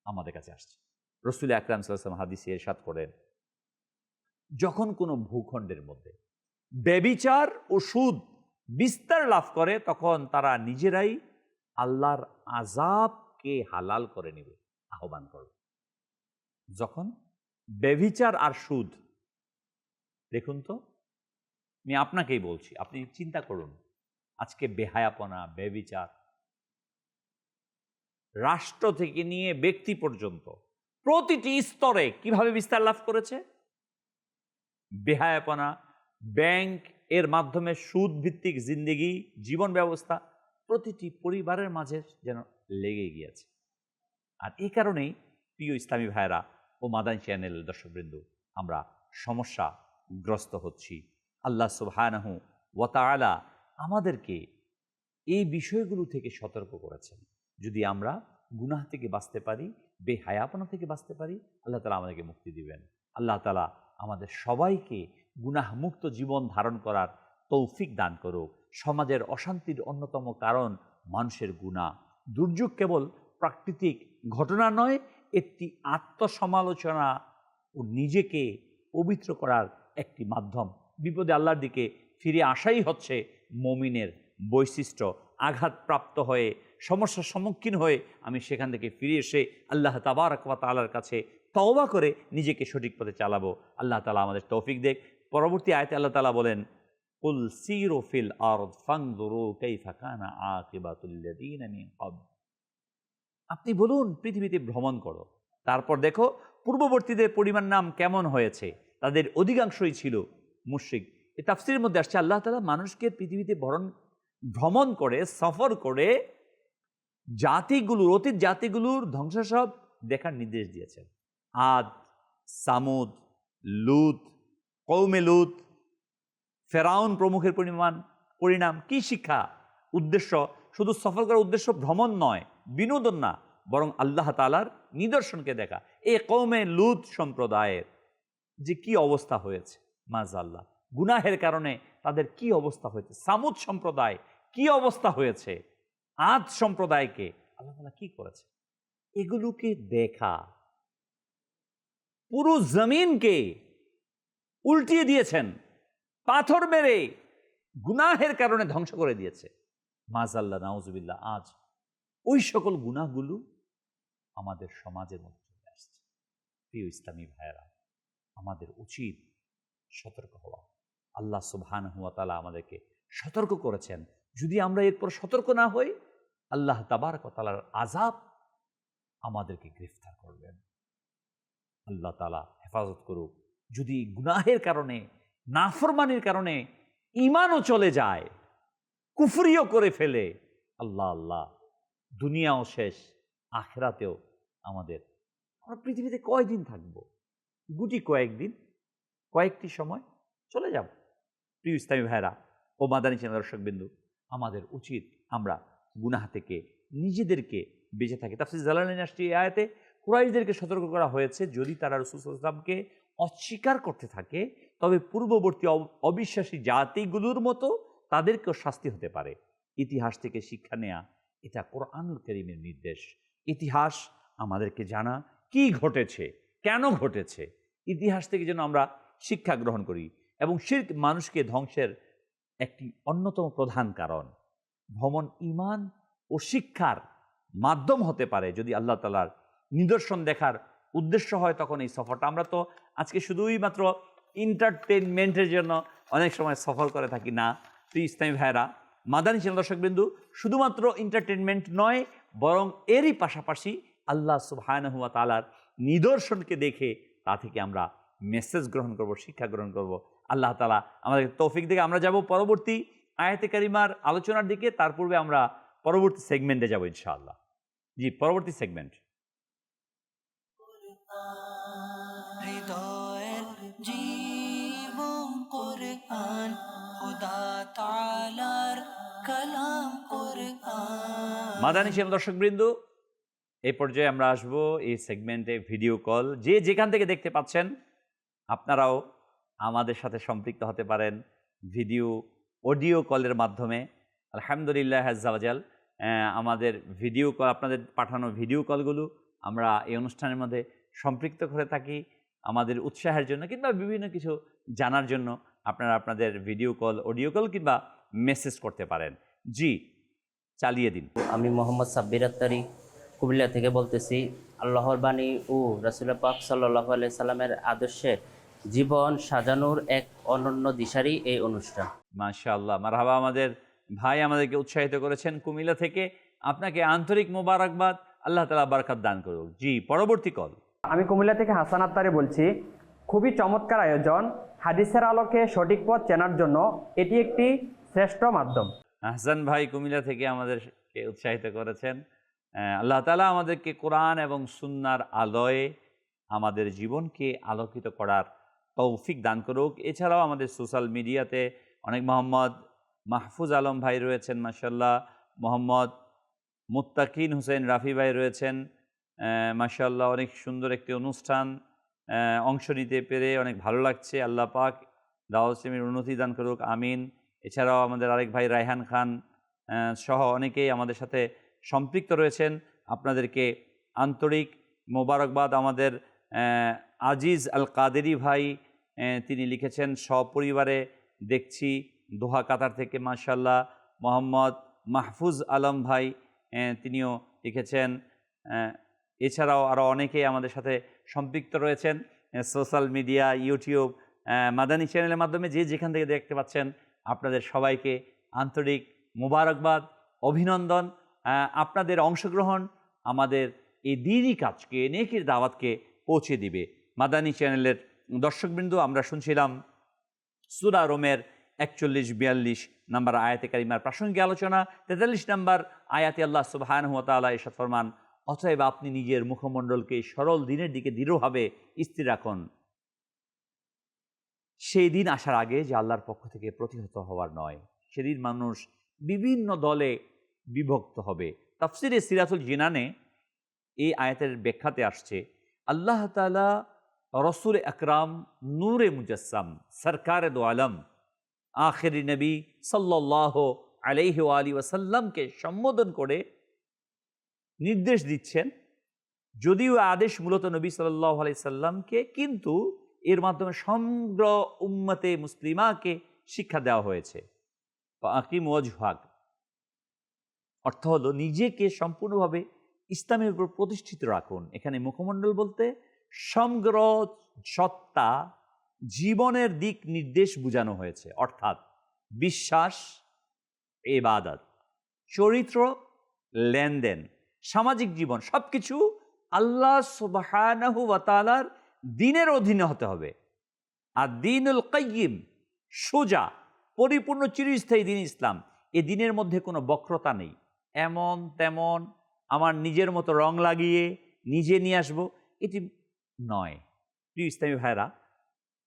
আমাদের কাছে আসছে। রাসূল আকরাম সাল্লাল্লাহু আলাইহি ওয়াসাল্লাম হাদিসে ইরশাদ করেন, যখন কোনো ভূখণ্ডের মধ্যে ব্যভিচার ও সুদ বিস্তার লাভ করে তখন তারা নিজেরাই আল্লাহর আযাবকে হালাল করে নেবে, আহ্বান করবে। যখন ব্যভিচার আর সুদ, দেখুন তো, আমি আপনাকেই বলছি, আপনি চিন্তা করুন, আজকে বেহায়াপনা, ব্যভিচার রাষ্ট্র থেকে নিয়ে ব্যক্তি পর্যন্ত প্রতিটি স্তরে কিভাবে বিস্তার লাভ করেছে। বেহায়াপনা, ব্যাংক এর মাধ্যমে সুদ ভিত্তিক জিন্দেগি, জীবন ব্যবস্থা প্রতিটি পরিবারের মাঝে যেন লেগে গিয়েছে। আর এই কারণেই প্রিয় ইসলামী ভাইয়েরা ও মাদানী চ্যানেল দর্শকবৃন্দ, আমরা সমস্যাগ্রস্ত হচ্ছি। আল্লাহ সুবহানাহু ওয়া তাআলা আমাদেরকে এই বিষয়গুলো থেকে সতর্ক করেছেন। যদি আমরা গুনাহ থেকে বাঁচতে পারি, বেহায়াপনা থেকে বাঁচতে পারি, আল্লাহ তাআলা আমাদেরকে মুক্তি দিবেন। আল্লাহ তাআলা আমাদের সবাইকে গুনাহমুক্ত জীবন ধারণ করার তৌফিক দান করুক। সমাজের অশান্তির অন্যতম কারণ মানুষের গুনাহ। দুর্যোগ কেবল প্রাকৃতিক ঘটনা নয়, একটি আত্মসমালোচনা ও নিজেকে পবিত্র করার একটি মাধ্যম। বিপদে আল্লাহর দিকে ফিরে আসাই হচ্ছে মুমিনের বৈশিষ্ট্য। আঘাতপ্রাপ্ত হয়ে, সমস্যার সম্মুখীন হয়ে আমি সেখান থেকে ফিরে এসে আল্লাহ তাবারক ওয়া তাআলার কাছে তওবা করে নিজেকে সঠিক পথে চালাবো। আল্লাহ তাআলা আমাদের তৌফিক দেখ। পরবর্তী আয়াতে আল্লাহ তাআলা বলেন, কুল সিরু ফিল আরদ ফানজুরু কাইফা কানা আকিবাতুল লাযিনা মিন ক্বাবল। আপনি বলুন, পৃথিবীতে ভ্রমণ করো, তারপর দেখো পূর্ববর্তীদের পরিমাণ নাম কেমন হয়েছে। তাদের অধিকাংশই ছিল মুশরিক। এই তাফসীরের মধ্যে আসছে আল্লাহ তাআলা মানুষকে পৃথিবীতে ভ্রমণ করে, সফর করে জাতিগুলোর, অতীত জাতিগুলোর ধ্বংস সব দেখার নির্দেশ দিয়েছেন। আদ, সামুদ, লুত, কওমে লুত, ফেরাউন প্রমুখের পরিণাম কি শিক্ষা, উদ্দেশ্য শুধু সফর করার উদ্দেশ্য ভ্রমণ নয়, বিনোদন না, বরং আল্লাহ তাআলার নিদর্শনকে দেখা। এই কওমে লুত সম্প্রদায়ের যে কি অবস্থা হয়েছে, মাযাল্লাহ, গুনাহের কারণে তাদের কি অবস্থা হয়েছে। সামুদ সম্প্রদায় কি অবস্থা হয়েছে। আদ সম্প্রদায়কে আল্লাহ তাআলা কি করেছে, এগুলোকে দেখা। পুরো জমিনকে উল্টিয়ে দিয়েছেন, পাথর মেরে গুনাহের কারণে ধ্বংস করে দিয়েছে। মাযাল্লাহ, নাউজুবিল্লাহ। আজ ওই সকল গুনাহগুলো আমাদের সমাজের মধ্যে চলে আসছে। প্রিয় ইসলামী ভাইয়েরা, আমাদের উচিত সতর্ক হওয়া। আল্লাহ সুবহানাহু ওয়া তাআলা আমাদেরকে সতর্ক করেছেন। যদি আমরা এরপর সতর্ক না হই, আল্লাহ তাবারক ওয়া তাআলার আযাব আমাদেরকে গ্রেফতার করবেন। আল্লাহ তাআলা হেফাজত করুক। যদি গুনাহের কারণে, নাফরমানির কারণে ঈমানও চলে যায়, কুফরিও করে ফেলে, আল্লাহ আল্লাহ, দুনিয়াও শেষ, আখিরাতেও আমরা পৃথিবীতে কয়দিন থাকবো? গুটি কয়েকদিন, কয়েকটি সময় চলে যাব। প্রিয় ইসলামী ভাইরা ও মাদানী চ্যানেল দর্শকবিন্দু, আমাদের উচিত আমরা গুনাহ থেকে নিজেদেরকে বেঁচে থাকি। তাফসীর জালালাইন আসছে এই আয়াতে কুরাইশদেরকে সতর্ক করা হয়েছে, যদি তারা রাসূল সাল্লাল্লাহু আলাইহি ওয়াসাল্লামকে অস্বীকার করতে থাকে তবে পূর্ববর্তী অবিশ্বাসী জাতিগুলোর মতো তাদেরকেও শাস্তি হতে পারে। ইতিহাস থেকে শিক্ষা নেয়া, এটা কোরআনুল কারীমের নির্দেশ। ইতিহাস আমাদেরকে জানা, কি ঘটেছে, কেন ঘটেছে, ইতিহাস থেকে যেন আমরা শিক্ষা গ্রহণ করি। এবং শিরক মানুষকে ধ্বংসের একটি অন্যতম প্রধান কারণ। ভ্রমণ ঈমান ও শিক্ষার মাধ্যম হতে পারে। যদি আল্লাহ তাআলার নিদর্শন দেখার উদ্দেশ্য হয়, তখন এই সফরটা, আমরা তো আজকে শুধুই মাত্র এন্টারটেনমেন্টের জন্য অনেক সময় সফর করে থাকি না। প্রিয় ইসলামী ভাইয়েরা, মাদানী চ্যানেল দর্শকবিন্দু, শুধুমাত্র এন্টারটেনমেন্ট নয়, বরং এরই পাশাপাশি আল্লাহ সুবহানাহু ওয়া তাআলার নিদর্শনকে দেখে তা থেকে আমরা মেসেজ গ্রহণ করব, শিক্ষা গ্রহণ করব। আল্লাহ তাআলা আমাদের তৌফিক দিকে। আমরা যাব পরবর্তী আয়াতে কারিমার আলোচনার দিকে। তার পূর্বে আমরা পরবর্তী সেগমেন্টে যাব ইনশাআল্লাহ। জি, পরবর্তী সেগমেন্ট। হৃদয়ের জীবন কুরআন, খোদা তাআলার কালাম কুরআন। মাদানী চ্যানেল দর্শকবৃন্দ, এই পর্যায়ে আমরা আসব এই সেগমেন্টে ভিডিও কল। যে যেখান থেকে দেখতে পাচ্ছেন, আপনারাও আমাদের সাথে সম্পৃক্ত হতে পারেন ভিডিও অডিও কলের মাধ্যমে। আলহামদুলিল্লাহ আজ্জাওয়াজাল, আমাদের ভিডিও কল, আপনাদের পাঠানো ভিডিও কলগুলো আমরা এই অনুষ্ঠানের মধ্যে সম্পৃক্ত করে থাকি আমাদের উৎসাহের জন্য কিংবা বিভিন্ন কিছু জানার জন্য। আপনারা আপনাদের ভিডিও কল, অডিও কল কিংবা মেসেজ করতে পারেন। জি, চালিয়ে দিন। আমি মোহাম্মদ সাব্বির আত্তারি কুমিল্লা থেকে বলতেছি। আল্লাহর বাণী ও রাসূল পাক সাল্লাল্লাহু আলাইহি সাল্লামের আদর্শে জীবন সাজানোর এক অনন্য দিশারি এই অনুষ্ঠান। মাশাআল্লাহ, মারহাবা। আমাদের ভাই আমাদেরকে উৎসাহিত করেছেন কুমিল্লা থেকে, আপনাকে আন্তরিক মোবারকবাদ। আল্লাহ তাআলা বরকত দান করুক। জি, পরবর্তী কল। আমি কুমিল্লা থেকে হাসান আত্তারি বলছি। খুবই চমৎকার আয়োজন। হাদিসের আলোকে সঠিক পথ চেনার জন্য এটি একটি শ্রেষ্ঠ মাধ্যম। হাসান ভাই কুমিল্লা থেকে আমাদেরকে উৎসাহিত করেছেন। আল্লাহ তাআলা আমাদেরকে কোরআন এবং সুন্নাহর আলোয় আমাদের জীবনকে আলোকিত করার তৌফিক দান করুক। এছাড়াও আমাদের সোশ্যাল মিডিয়াতে অনেক মোহাম্মদ মাহফুজ আলম ভাই রয়েছেন, মাশাআল্লাহ। মোহাম্মদ মুত্তাকিন হোসেন রাফি ভাই রয়েছেন, মাশাআল্লাহ। অনেক সুন্দর একটি অনুষ্ঠান অংশ নিতে পেরে অনেক ভালো লাগছে। আল্লাহ পাক দাওয়াত ইসলামের উন্নতি দান করুক, আমিন। এছাড়াও আমাদের আরেক ভাই রায়হান খান সহ অনেকেই আমাদের সাথে সম্পৃক্ত রয়েছেন। আপনাদেরকে আন্তরিক মোবারকবাদ। আমাদের আজিজ আল কাদেরি ভাই, তিনি লিখেছেন সপরিবারে দেখছি দোহা কাতার থেকে, মাশাআল্লাহ। মোহাম্মদ মাহফুজ আলম ভাই তিনিও লিখেছেন। এছাড়াও আরও অনেকেই আমাদের সাথে সম্পৃক্ত রয়েছেন সোশ্যাল মিডিয়া, ইউটিউব, মাদানী চ্যানেলের মাধ্যমে। যে যেখান থেকে দেখতে পাচ্ছেন আপনাদের সবাইকে আন্তরিক মোবারকবাদ, অভিনন্দন। আপনাদের অংশগ্রহণ আমাদের এই দ্বীনি কাজকে, নেকির দাওয়াতকে পৌঁছে দিবে। মাদানী চ্যানেলের দর্শকবৃন্দ, আমরা শুনছিলাম সূরা রোমের 41-42 নম্বর আয়াতে কারিমার প্রাসঙ্গিক আলোচনা। 43 নম্বর আয়াতে আল্লাহ সুবহানাহু ওয়া তাআলা ইরশাদ ফরমান, অতএব আপনি নিজের মুখমণ্ডলকে সরল দিনের দিকে দৃঢ়ভাবে স্থির রাখুন, সেই দিন আসার আগে যে আল্লাহর পক্ষ থেকে প্রতিহত হওয়ার নয়। সেদিন মানুষ বিভিন্ন দলে বিভক্ত হবে। তাফসিরে সিরাতুল জিনানে এই আয়াতের ব্যাখ্যাতে আসছে, আল্লাহ তাআলা রসুল আকরাম নূরে মুজাসসাম সরকারে দো আলম আখিরি নবী সাল্লাল্লাহু আলাইহি ওয়া আলিহি ওয়াসাল্লামকে সম্বোধন করে নির্দেশ দিচ্ছেন। যদিও আদেশ মূলত নবী সাল্লাল্লাহু আলাইহি সাল্লামকে, কিন্তু এর মাধ্যমে সমগ্র উম্মতে মুসলিমাকে শিক্ষা দেওয়া হয়েছে। আকিম ওয়াজহাক অর্থ হলো নিজেকে সম্পূর্ণভাবে ইসলামের উপর প্রতিষ্ঠিত রাখুন। এখানে মুখমণ্ডল বলতে সমগ্র সত্তা, জীবনের দিক নির্দেশ বোঝানো হয়েছে। অর্থাৎ বিশ্বাস, ইবাদত, চরিত্র, লেনদেন, সামাজিক জীবন, সব কিছু আল্লাহ সুবহানাহু ওয়া তাআলার দ্বীনের অধীনে হতে হবে। আর দ্বীনুল কাইয়িম, সোজা পরিপূর্ণ চিরস্থায়ী দ্বীন ইসলাম। এই দ্বীনের মধ্যে কোনো বক্রতা নেই, এমন তেমন আমার নিজের মতো রং লাগিয়ে নিজে নিয়ে আসবো, এটি নয়। প্রিয় ইসলামী ভাইরা,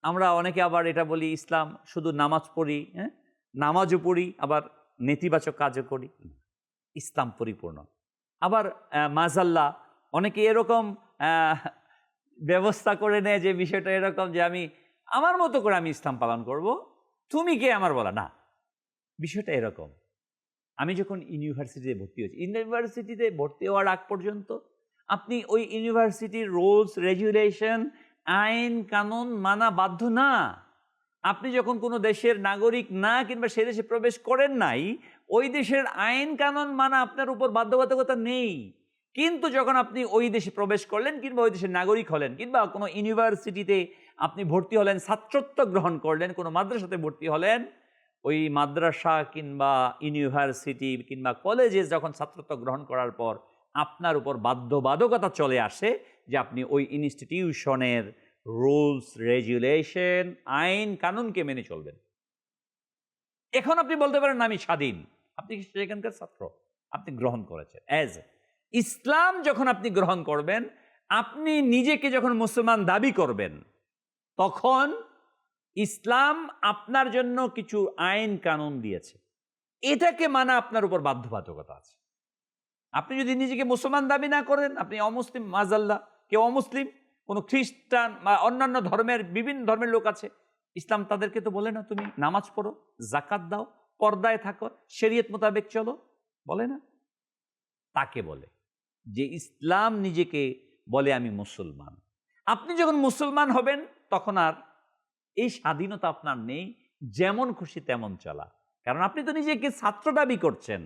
আমরা অনেকে আবার এটা বলি ইসলাম শুধু নামাজ পড়ি, নামাজও পড়ি আবার নেতিবাচক কাজও করি। ইসলাম পরিপূর্ণ। আবার মাজাল্লাহ অনেকে এরকম ব্যবস্থা করে নেয় যে বিষয়টা এরকম যে আমি আমার মতো করে আমি ইসলাম পালন করব, তুমি কে আমার বলা না। বিষয়টা এরকম, আমি যখন ইউনিভার্সিটিতে ভর্তি হয়েছি, ইউনিভার্সিটিতে ভর্তি হওয়ার আগ পর্যন্ত আপনি ওই ইউনিভার্সিটির রুলস রেগুলেশন, আইন কানুন মানা বাধ্য না। আপনি যখন কোনো দেশের নাগরিক না কিংবা সে দেশে প্রবেশ করেন নাই, ওই দেশের আইন কানুন মানা আপনার উপর বাধ্যবাধকতা নেই। কিন্তু যখন আপনি ওই দেশে প্রবেশ করলেন কিংবা ওই দেশের নাগরিক হলেন কিংবা কোনো ইউনিভার্সিটিতে আপনি ভর্তি হলেন, ছাত্রত্ব গ্রহণ করলেন, কোনো মাদ্রাসাতে ভর্তি হলেন, ওই মাদ্রাসা কিংবা ইউনিভার্সিটি কিংবা কলেজে যখন ছাত্রত্ব গ্রহণ করার পর আপনার উপর বাধ্যবাধকতা চলে আসে যে আপনি ওই ইনস্টিটিউশনের রুলস রেগুলেশন, আইন কানুনকে মেনে চলবেন। এখন আপনি বলতে পারেন না আমি স্বাধীন, আপনি সেখানকার ছাত্র, আপনি গ্রহণ করেছেন। অ্যাজ ইসলাম যখন আপনি গ্রহণ করবেন, আপনি নিজেকে যখন মুসলমান দাবি করবেন, তখন ইসলাম আপনার জন্য কিছু আইন কানুন দিয়েছে, এটাকে মানা আপনার উপর বাধ্যবাধকতা আছে। আপনি যদি নিজেকে মুসলমান দাবি না করেন, আপনি অমুসলিম, মাজাল্লাহ, কেউ অমুসলিম, কোনো খ্রিস্টান বা অন্যান্য ধর্মের, বিভিন্ন ধর্মের লোক আছে, ইসলাম তাদেরকে তো বলে না তুমি নামাজ পড়ো, জাকাত দাও, পর্দায় থাকো, শরীয়ত মোতাবেক চলো, বলে না। তাকে বলে যে ইসলাম নিজেকে বলে আমি মুসলমান। আপনি যখন মুসলমান হবেন তখন আর এই স্বাধীনতা আপনার নেই যেমন খুশি তেমন চলা, কারণ আপনি তো নিজেকে ছাত্র দাবি করছেন,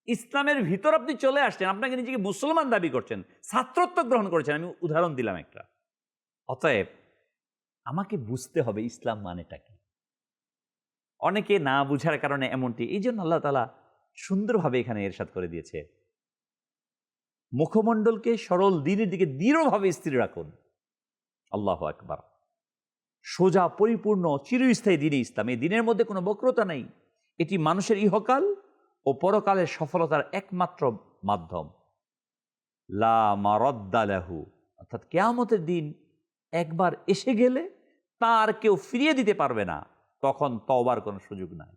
ইসলামের ভিতর আপনি চলে আসছেন, আপনাকে নিজেকে মুসলমান দাবি করছেন, ছাত্রত্ব গ্রহণ করেছেন। আমি উদাহরণ দিলাম একটা। অতএব আমাকে বুঝতে হবে ইসলাম মানেটা কি। অনেকে না বুঝার কারণে এমনটি, এই জন্য আল্লাহ তাআলা সুন্দরভাবে এখানে ইরশাদ করে দিয়েছে, মুখমণ্ডলকে সরল দ্বীনের দিকে দৃঢ়ভাবে স্থির রাখুন। আল্লাহু আকবার। সোজা পরিপূর্ণ চিরস্থায়ী দ্বীন ইসলাম, এই দ্বীনের মধ্যে কোনো বক্রতা নেই। এটি মানুষের ইহকাল ও পরকালের সফলতার একমাত্র মাধ্যম। লা মারাদ্দা লাহু, অর্থাৎ কিয়ামতের দিন একবার এসে গেলে তার কেউ ফিরিয়ে দিতে পারবে না, তখন তওবার কোনো সুযোগ নাই।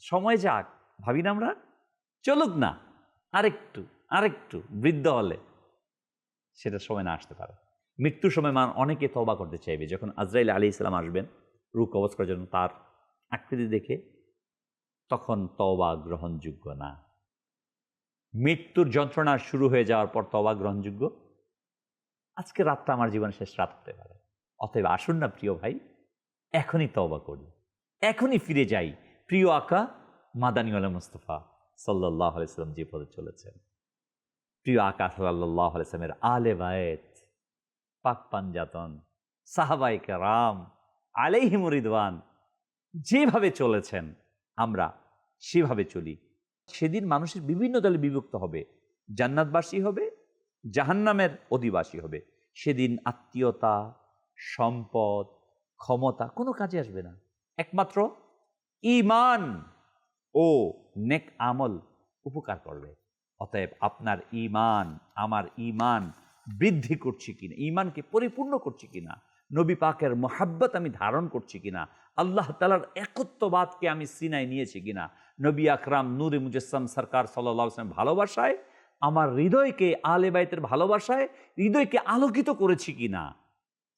সময় যাক, ভাবি না আমরা, চলুক না আরেকটু বৃদ্ধ হলে সেটা সময় না আসতে পারে। মৃত্যুর সময় অনেকে তওবা করতে চাইবে, যখন আজরাইল আলাইহিস সালাম আসবেন রূহ কবজ করার জন্য তার আকৃতি দেখে, তখন তওবা গ্রহণযোগ্য না। মৃত্যুর যন্ত্রণা শুরু হয়ে যাওয়ার পর তওবা গ্রহণযোগ্য। আজকে রাতটা আমার জীবন শেষ রাত হতে পারে। অতএব আসুন না প্রিয় ভাই, এখনই তওবা করি, এখনই ফিরে যাই প্রিয় আকা মাদানী ওয়ালা মুস্তাফা সাল্লাল্লাহু আলাইহি সাল্লাম যে পথে চলেছেন। প্রিয় আকা সাল্লাল্লাহু আলাইহি সাল্লামের আলে বায়েত, পাক পাঞ্জাতন, সাহাবায়ে কেরাম আলাইহিমুর রিদওয়ান যেভাবে চলেছেন আমরা সেভাবে চলি। সেদিন মানুষের বিভিন্ন দলে বিভক্ত হবে, জান্নাতবাসী হবে, জাহান্নামের অধিবাসী হবে। সেদিন আত্মীয়তা, সম্পদ, ক্ষমতা কোনো কাজে আসবে না, একমাত্র ঈমান ও নেক আমল উপকার করবে। অতএব আপনার ঈমান, আমার ঈমান বৃদ্ধি করছি কিনা, ঈমানকে পরিপূর্ণ করছি কিনা, নবী পাকের মোহাব্বত আমি ধারণ করছি কিনা, আল্লাহ তাআলার একত্ববাদকে আমি সিনায় নিয়েছি কিনা, নবী আকরাম নূরে মুজাসসাম সরকার সাল্লাল্লাহু আলাইহি ওয়াসাল্লাম ভালোবাসায় আমার হৃদয়কে, আলে বাইতের ভালোবাসায় হৃদয়কে আলোকিত করেছি কিনা,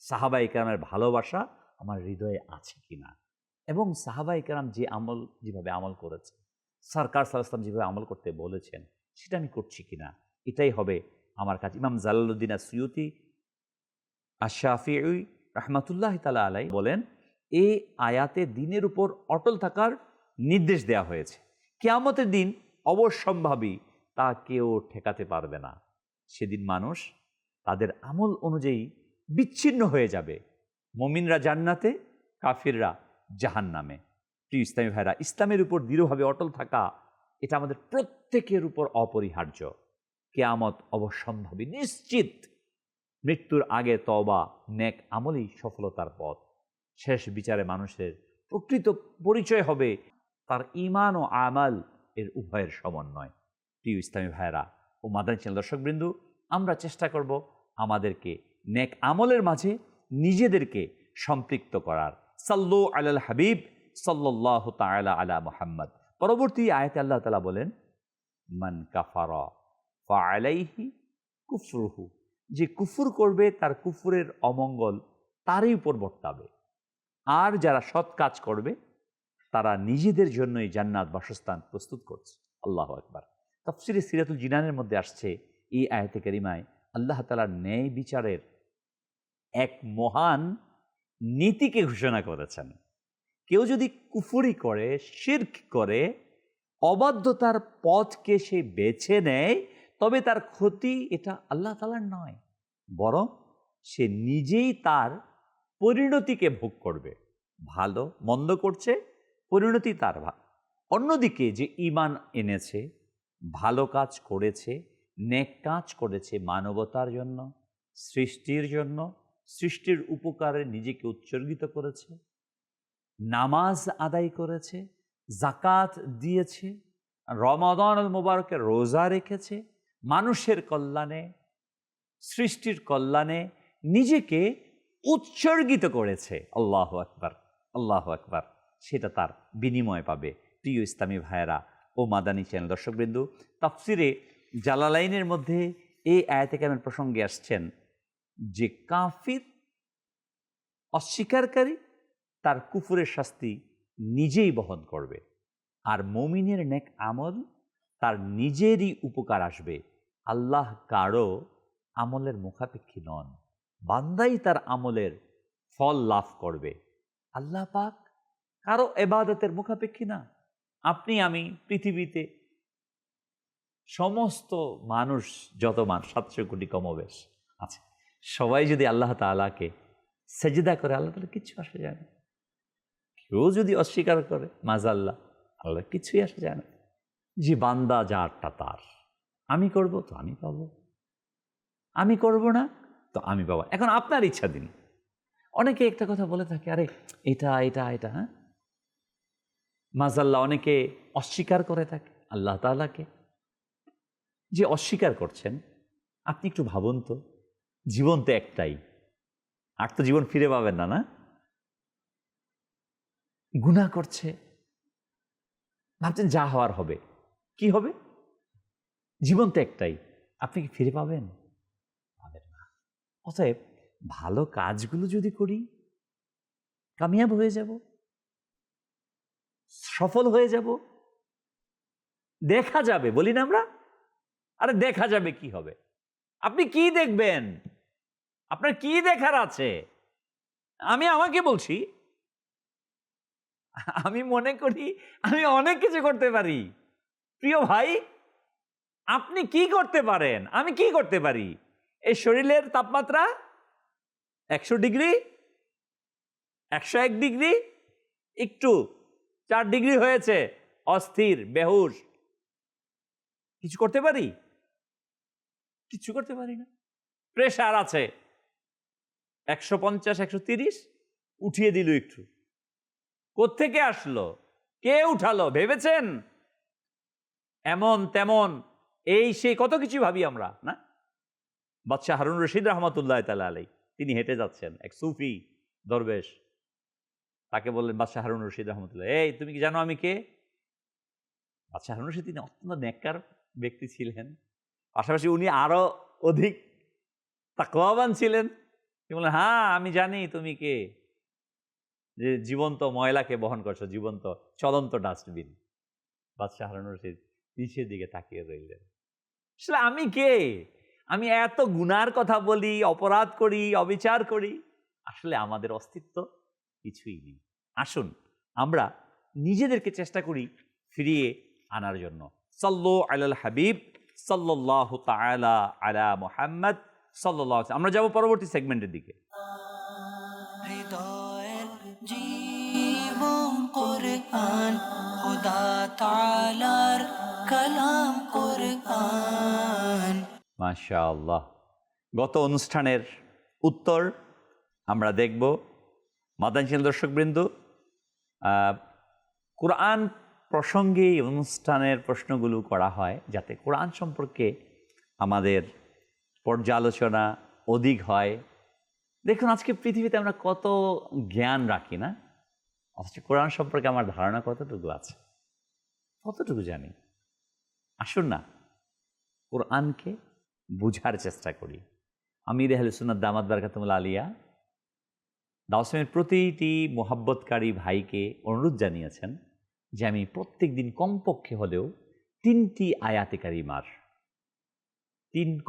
সাহাবায়ে কেরামের ভালোবাসা আমার হৃদয়ে আছে কিনা, এবং সাহাবায়ে কেরাম যেভাবে আমল করেছে, সরকার সাল্লাল্লাহু আলাইহি ওয়াসাল্লাম যেভাবে আমল করতে বলেছেন সেটা আমি করছি কিনা, এটাই হবে আমার কাছে। ইমাম জালালউদ্দিন আসসুয়ুতি আশ-শাফিঈ রাহমাতুল্লাহি তাআলা আলাইহি বলেন, এই আয়াতে দ্বীনের উপর অটল থাকার নির্দেশ দেওয়া হয়েছে। কিয়ামতের দিন অবশ্যম্ভাবী, তা কেউ ঠেকাতে পারবে না। সেদিন মানুষ তাদের আমল অনুযায়ী বিচ্ছিন্ন হয়ে যাবে, মুমিনরা জান্নাতে, কাফিররা জাহান্নামে। প্রিয় ইসলামী ভাইরা, ইসলামের উপর দৃঢ়ভাবে অটল থাকা এটা আমাদের প্রত্যেকের উপর অপরিহার্য। কিয়ামত অবশ্যম্ভাবী, নিশ্চিত। মৃত্যুর আগে তওবা, নেক আমলই সফলতার পথ। শেষ বিচারে মানুষের প্রকৃত পরিচয় হবে তার ঈমান ও আমাল এর উভয়ের সমন্বয়। প্রিয় ইসলামী ভাইয়েরা ও মাদানী চ্যানেল দর্শকবৃন্দ, আমরা চেষ্টা করব আমাদেরকে নেক আমলের মাঝে নিজেদেরকে সম্পৃক্ত করার। সাল্লু আলাল হাবিব সাল্লাল্লাহু তাআলা আলা মুহাম্মদ। পরবর্তী আয়াতে আল্লাহ তাআলা বলেন, মান কাফারা ফাআলাইহি কুফরুহু, যে কুফর করবে তার কুফরের অমঙ্গল তারই উপর বর্তাবে, আর যারা সৎ কাজ করবে তারা নিজেদের জন্যই জান্নাত বাসস্থান প্রস্তুত করছে। আল্লাহু আকবার। তাফসীরে সিরাতুল জিনানের মধ্যে আসছে, এই আয়াতে কারিমায় আল্লাহ তাআলার ন্যায় বিচারের এক মহান নীতিকে ঘোষণা করেছেন। কেউ যদি কুফরি করে, শিরক করে, অবাধ্যতার পথকে সে বেছে নেয়, তবে তার ক্ষতি এটা আল্লাহ তাআলার নয়, বরং সে নিজেই তার পরিণতিকে ভোগ করবে। ভালো মন্দ করছে, পরিণতি তার। অন্যদিকে যে ঈমান এনেছে, ভালো কাজ করেছে, নেক কাজ করেছে, মানবতার জন্য, সৃষ্টির জন্য, সৃষ্টির উপকারে নিজেকে উৎসর্গিত করেছে, নামাজ আদায় করেছে, যাকাত দিয়েছে, রমাদানুল মুবারকে রোজা রেখেছে, মানুষের কল্যাণে, সৃষ্টির কল্যাণে নিজেকে উৎসর্গিত করেছে, আল্লাহু আকবার, আল্লাহু আকবার, সেটা তার বিনিময় পাবে। প্রিয় ইসলামী ভাইয়েরা ও মাদানী চ্যানেল দর্শকবৃন্দ, তাফসিরে জালালাইনের মধ্যে এই আয়াতে কারিমার প্রসঙ্গে আসছেন যে কাফির অস্বীকারী তার কুফরের শাস্তি নিজেই বহন করবে, আর মুমিনের নেক আমল তার নিজেরই উপকার আসবে। আল্লাহ কারো আমলের মুখাপেক্ষী নন, বান্দাই তার আমলের ফল লাভ করবে। আল্লাহ পাক কারো ইবাদতের মুখাপেক্ষী না। আপনি আমি পৃথিবীতে সমস্ত মানুষ, যত মানুষ 700 কোটি কমবেশ আছে, সবাই যদি আল্লাহ তাআলাকে সেজদা করে, আল্লাহ তাআলা কিচ্ছু আসে যায় না। কেউ যদি অস্বীকার করে, মাজাল্লাহ, আল্লাহ কিছুই আসে যায় না। যে বান্দা যারটা তার, আমি করব তো আমি পাবো, আমি করব না তো আমি পাবো। এখন আপনার ইচ্ছা দিন। অনেকে একটা কথা বলে থাকে, আরে এটা এটা এটা, হ্যাঁ, মাজাল্লাহ, অনেকে অস্বীকার করে থাকে আল্লাহ তাআলাকে। যে অস্বীকার করছেন, আপনি একটু ভাবুন তো, জীবন তো একটাই, আর তো জীবন ফিরে পাবেন না, না? গুনাহ করছে, ভাবছেন যা হওয়ার হবে। কি হবে? জীবন তো একটাই, আপনি কি ফিরে পাবেন? পাবেন না। অতএব ভালো কাজগুলো যদি করি, কামিয়াব হয়ে যাব, সফল হয়ে যাব, দেখা যাবে, বলি না আমরা? আরে দেখা যাবে কি হবে? আপনি কি দেখবেন? আপনার কি দেখার আছে? আমি আমাকে বলছি, আমি মনে করি আমি অনেক কিছু করতে পারি। প্রিয় ভাই, আপনি কি করতে পারেন? আমি কি করতে পারি? এই শরীরের তাপমাত্রা 100 ডিগ্রি, 101 ডিগ্রি, একটু 4 ডিগ্রি হয়েছে, অস্থির, বেহুশ, কিছু করতে পারি? কিছু করতে পারি না। প্রেশার আছে 150, 130, উঠিয়ে দিল একটু। কোত্থেকে আসলো? কে উঠালো? ভেবেছেন? এমন তেমন এই সেই কত কিছু ভাবি আমরা, না? বাদশাহ হারুন রশিদ রহমতুল্লাহ তাআলা আলাইহি, তিনি হেঁটে যাচ্ছেন, এক সুফি দরবেশ তাকে বললেন, বাদশাহ হারুন রশিদ রহমতুল্লাহ, এই তুমি কি জানো আমি কে? বাদশাহ হারুন রশিদ তিনি অত্যন্ত নেককার ব্যক্তি ছিলেন, পাশাপাশি উনি আরো অধিক তাকওয়াবান ছিলেন। তিনি বললেন, হ্যাঁ আমি জানি তুমি কে, যে জীবন্ত ময়লাকে বহন করছো, জীবন্ত চলন্ত ডাস্টবিন। বাদশাহ হারুন রশিদ নিচের দিকে তাকিয়ে রইলেন। আসলে আমি কে? আমি এত গুনার কথা বলি, অপরাধ করি, অবিচার করি, আসলে আমাদের অস্তিত্ব কিছুই নেই। আসুন আমরা নিজেদেরকে চেষ্টা করি ফিরিয়ে আনার জন্য। সাল্লু আলাল হাবিব সাল্লাল্লাহু তাআলা আলা মুহাম্মদ সাল্লাল্লাহু আলাইহি। আমরা যাব পরবর্তী সেগমেন্টের দিকে। হৃদয়ের জীবন কোরআন, খোদা তাআলার কালাম কোরআন। মাশাআল্লাহ। গত অনুষ্ঠানের উত্তর আমরা দেখব। মাদানী দর্শকবৃন্দ, কোরআন প্রসঙ্গে এই অনুষ্ঠানের প্রশ্নগুলো করা হয় যাতে কোরআন সম্পর্কে আমাদের পর্যালোচনা অধিক হয়। দেখুন আজকে পৃথিবীতে আমরা কত জ্ঞান রাখি, না? অথচ কোরআন সম্পর্কে আমার ধারণা কতটুকু আছে, কতটুকু জানি? আসুন না কোরআনকে বুঝার চেষ্টা করি। আমির আহলে সুন্নাত দামাত বারাকাতুহুল আলিয়া দাওসেমের প্রতিটি মোহাব্বতকারী ভাইকে অনুরোধ জানিয়েছেন যে আমি প্রত্যেক দিন কমপক্ষে হলেও 3টি আয়াতে কারিমার,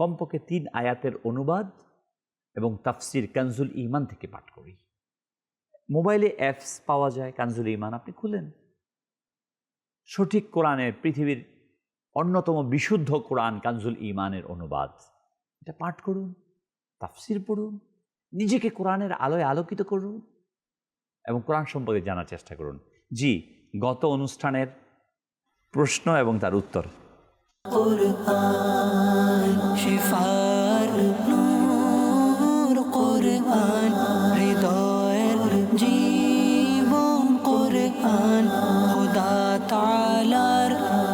কমপক্ষে 3 আয়াতের অনুবাদ এবং তাফসির কানজুল ঈমান থেকে পাঠ করি। মোবাইলে অ্যাপস পাওয়া যায়, কানজুল ঈমান আপনি খুলেন, সঠিক কোরআনের, পৃথিবীর অন্যতম বিশুদ্ধ কোরআন কানজুল ঈমানের অনুবাদ, এটা পাঠ করুন, তাফসির পড়ুন, নিজেকে কোরআনের আলোয় আলোকিত করুন এবং কোরআন সম্পর্কে জানার চেষ্টা করুন। জি, গত অনুষ্ঠানের প্রশ্ন এবং তার উত্তর। কোরআন শিফার নূর, কোরআন হৃদয়ের জীবন, কোরআন খোদা তাআলার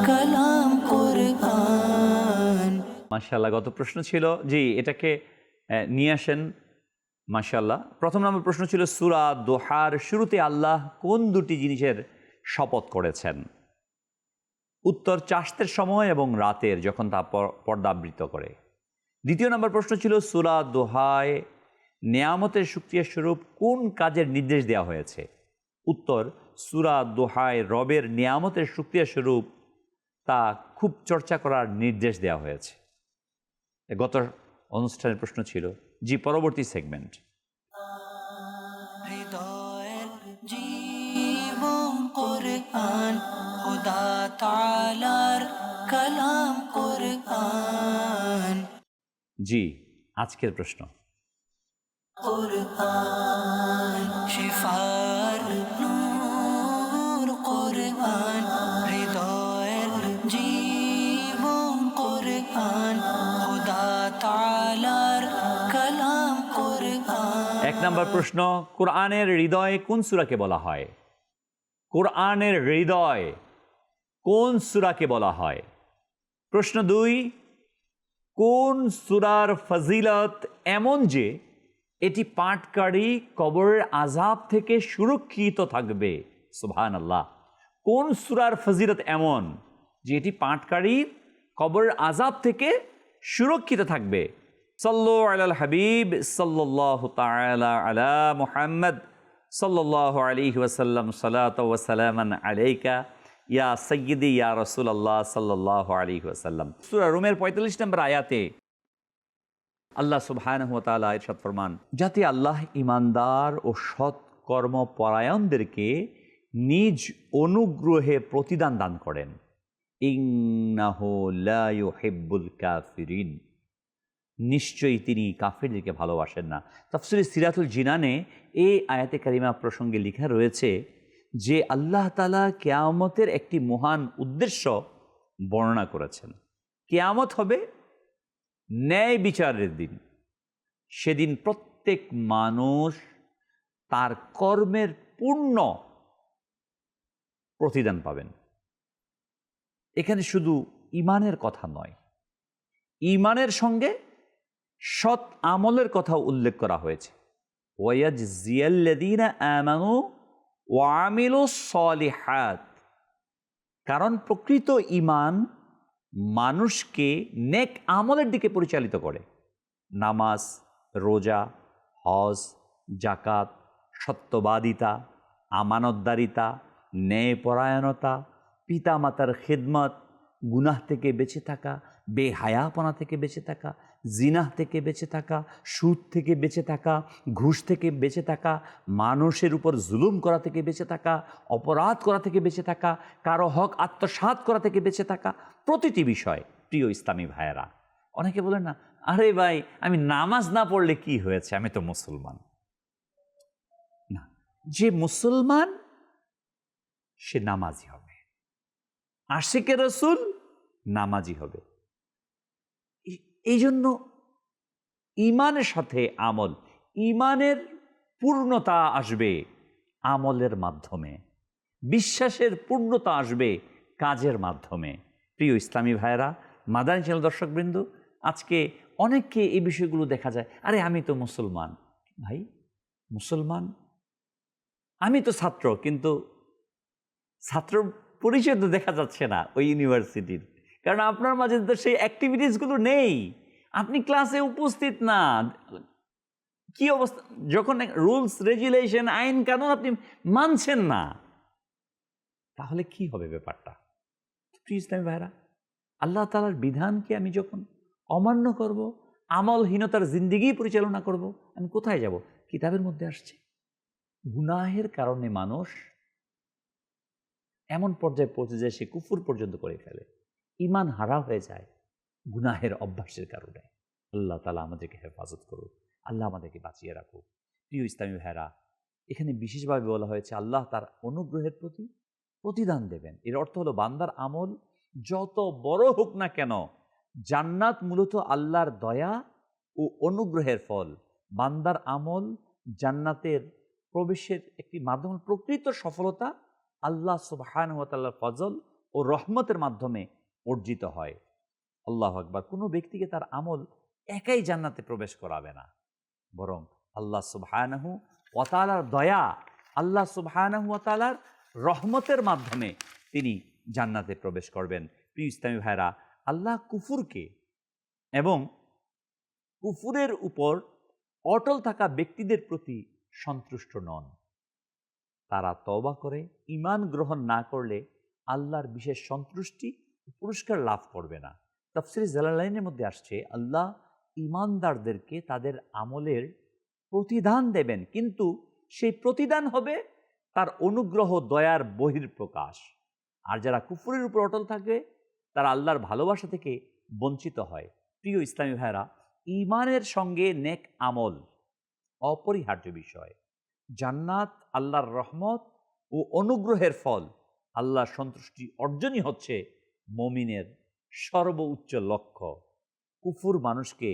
কালাম কোরআন। মাশাআল্লাহ, গত প্রশ্ন ছিল, জি এটাকে নিয়ে আসেন। মাশাআল্লাহ, প্রথম নম্বর প্রশ্ন ছিল সূরা দোহার শুরুতে আল্লাহ কোন 2টি জিনিসের শপথ করেছেন? উত্তর, চাষতের সময় এবং রাতের যখন তা পর্দাবৃত করে। দ্বিতীয় নম্বর প্রশ্ন ছিল সূরা দোহায় নেয়ামতের শুকরিয়া স্বরূপ কোন কাজের নির্দেশ দেওয়া হয়েছে? উত্তর, সূরা দোহায় রবের নেয়ামতের শুকরিয়া স্বরূপ তা খুব চর্চা করার নির্দেশ দেওয়া হয়েছে। গত অনুষ্ঠানের প্রশ্ন ছিল। জি, পরবর্তী সেগমেন্ট। হৃদয়ের জীবন কোরআন, খোদা তাআলার কালাম কোরআন। জি, আজকের প্রশ্ন। কোরআন শিফার নূর, কোরআন হৃদয়ের জীবন, কোরআন খোদা তাআলার কালাম কোরআন। 1 নম্বর প্রশ্ন, কোরআনের হৃদয় কোন সূরাকে বলা হয়? কোরআনের হৃদয় কোন সূরাকে বলা হয়? প্রশ্ন 2, কোন সূরার ফজিলত এমন যে এটি পাঠকারী কবরের আযাব থেকে সুরক্ষিত থাকবে? সুবহানাল্লাহ। কোন সূরার ফজিলত এমন যে এটি পাঠকারীর কবরের আযাব থেকে সুরক্ষিত থাকবে? সাল্লু আলাল হাবিব সাল্লাল্লাহু তাআলা আলা মুহাম্মদ সাল্লাল্লাহু আলাইহি ওয়াসাল্লাম, সালাতু ওয়া সালামান আলাইকা ইয়া সাইয়্যিদি ইয়া রাসূলুল্লাহ সাল্লাল্লাহু আলাইহি ওয়াসাল্লাম। সূরা রুমের 45 নম্বর আয়াতে আল্লাহ সুবহানাহু ওয়া তাআলা ইরশাদ ফরমান, যাতে আল্লাহ ঈমানদার ও সৎ কর্মপরায়ণদেরকে নিজ অনুগ্রহে প্রতিদান দান করেন। ইন্নাহু লা ইউহিব্বুল কাফিরিন, নিশ্চয়ই তিনি কাফিরদেরকে ভালোবাসেন না। তাফসীরে সিরাতুল জিনানে এই আয়াতে কারিমা প্রসঙ্গে লেখা রয়েছে যে আল্লাহ তাআলা কিয়ামতের একটি মহান উদ্দেশ্য বর্ণনা করেছেন। কিয়ামত হবে ন্যায় বিচারের দিন। সেদিন প্রত্যেক মানুষ তার কর্মের পূর্ণ প্রতিদান পাবেন। এখানে শুধু ঈমানের কথা নয়, ঈমানের সঙ্গে সৎ আমলের কথা উল্লেখ করা হয়েছে। ওয়ায়াজজিয়াল্লাযীনা আমানু ওয়া আমিলুস সলিহাত, কারণ প্রকৃত ঈমান মানুষকে নেক আমলের দিকে পরিচালিত করে। নামাজ, রোজা, হজ, জাকাত, সত্যবাদিতা, আমানতদারিতা, ন্যায়পরায়ণতা, পিতামাতার খেদমত, গুনাহ থেকে বেঁচে থাকা, বেহায়াপনা থেকে বেঁচে থাকা, জিনাহ থেকে বেঁচে থাকা, সুদ থেকে বেঁচে থাকা, ঘুষ থেকে বেঁচে থাকা, মানুষের উপর জুলুম করা থেকে বেঁচে থাকা, অপরাধ করা থেকে বেঁচে থাকা, কারো হক আত্মসাৎ করা থেকে বেঁচে থাকা, প্রতিটি বিষয়। প্রিয় ইসলামী ভাইয়েরা, অনেকে বলেন না, আরে ভাই আমি নামাজ না পড়লে কি হয়েছে, আমি তো মুসলমান। না, যে মুসলমান সে নামাজি হবে, আশিকে রসুল নামাজি হবে। এই জন্য ঈমানের সাথে আমল, ঈমানের পূর্ণতা আসবে আমলের মাধ্যমে, বিশ্বাসের পূর্ণতা আসবে কাজের মাধ্যমে। প্রিয় ইসলামী ভাইয়েরা, মাদানী চ্যানেল দর্শকবৃন্দ, আজকে অনেককে এই বিষয়গুলো দেখা যায়, আরে আমি তো মুসলমান। ভাই মুসলমান, আমি তো ছাত্র, কিন্তু ছাত্র পরিচয় তো দেখা যাচ্ছে না ওই ইউনিভার্সিটির, কারণ আপনার মাঝে তো সেই অ্যাক্টিভিটিসগুলো নেই, আপনি ক্লাসে উপস্থিত না। কি অবস্থা, যখন রুলস রেগুলেশন, আইন কানুন আপনি মানছেন না, তাহলে কি হবে ব্যাপারটা? প্রিয় ইসলামী ভাইরা, আল্লাহ তাআলার বিধানকে আমি যখন অমান্য করব, আমলহীনতার জিন্দেগি পরিচালনা করব, আমি কোথায় যাব? কিতাবের মধ্যে আসছে গুনাহের কারণে মানুষ এমন পর্যায়ে পৌঁছে যায় সে কুফর পর্যন্ত করে ফেলে, ঈমান হারা হয়ে যায় গুনাহের অভ্যাসের কারণে। আল্লাহ তাআলা আমাদেরকে হেফাজত করুক, আল্লাহ আমাদেরকে বাঁচিয়ে রাখুক। প্রিয় ইসলামী ভাইরা, এখানে বিশেষভাবে বলা হয়েছে আল্লাহ তার অনুগ্রহের প্রতি প্রতিদান দেবেন। এর অর্থ হলো বান্দার আমল যত বড় হোক না কেন, জান্নাত মূলত আল্লাহর দয়া ও অনুগ্রহের ফল। বান্দার আমল জান্নাতের প্রবেশের একটি মাধ্যম। প্রকৃত সফলতা আল্লাহ সুবহানাহু ওয়া তাআলার ফজল ও রহমতের মাধ্যমে অর্জিত হয়। আল্লাহু আকবার। কোনো ব্যক্তিকে তার আমল একাই জান্নাতে প্রবেশ করাবে না, বরং আল্লাহ সুবহানাহু ওয়া তাআলার দয়া, আল্লাহ সুবহানাহু ওয়া তাআলার রহমতের মাধ্যমে তিনি জান্নাতে প্রবেশ করবেন। প্রিয় ইসলামী ভাইরা, আল্লাহ কুফুরকে এবং কুফুরের উপর অটল থাকা ব্যক্তিদের প্রতি সন্তুষ্ট নন। তারা তওবা করে ঈমান গ্রহণ না করলে আল্লাহর বিশেষ সন্তুষ্টি পুরস্কার লাভ করবে না। তাফসীরে জালালাইনের মধ্যে আসছে, আল্লাহ ঈমানদারদেরকে তাদের আমলের প্রতিদান দেবেন, কিন্তু সেই প্রতিদান হবে তার অনুগ্রহ দয়ার বহির্প্রকাশ। আর যারা কুফরের উপর অটল থাকবে তারা আল্লাহর ভালোবাসা থেকে বঞ্চিত হয়। প্রিয় ইসলামী ভাইরা, ঈমানের সঙ্গে নেক আমল অপরিহার্য বিষয়। জান্নাত, আল্লাহর রহমত ও অনুগ্রহের ফল, আল্লাহর সন্তুষ্টি অর্জনই হচ্ছে মুমিনের সর্বোচ্চ লক্ষ্য। কুফর মানুষকে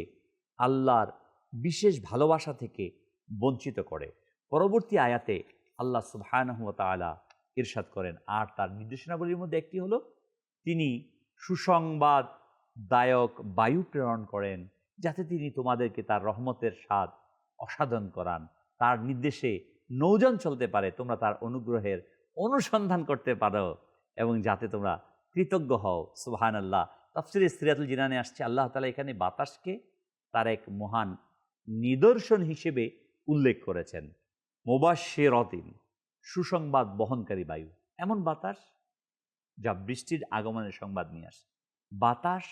আল্লাহর বিশেষ ভালোবাসা থেকে বঞ্চিত করে। পরবর্তী আয়াতে আল্লাহ সুবহানাহু ওয়া তাআলা ইরশাদ করেন, আর তার নির্দেশনাবলীর মধ্যে একটি হলো তিনি সুসংবাদ দায়ক বায়ু প্রেরণ করেন, যাতে তিনি তোমাদেরকে তার রহমতের স্বাদ অসাধন করান, তার নির্দেশে নৌযান চলতে পারে, তোমরা তার অনুগ্রহের অনুসন্ধান করতে পারো এবং যাতে তোমরা কৃতজ্ঞ হও। সুবহানাল্লাহ। তাফসীরে সিরাতুল জিনানে আসছে, আল্লাহ তাআলা এখানে বাতাসকে তার এক মহান নিদর্শন হিসেবে উল্লেখ করেছেন। মুবাশশিরাতিন, সুসংবাদ বহনকারী বায়ু, এমন বাতাস যা বৃষ্টির আগমনের সংবাদ নিয়ে আসে। বাতাস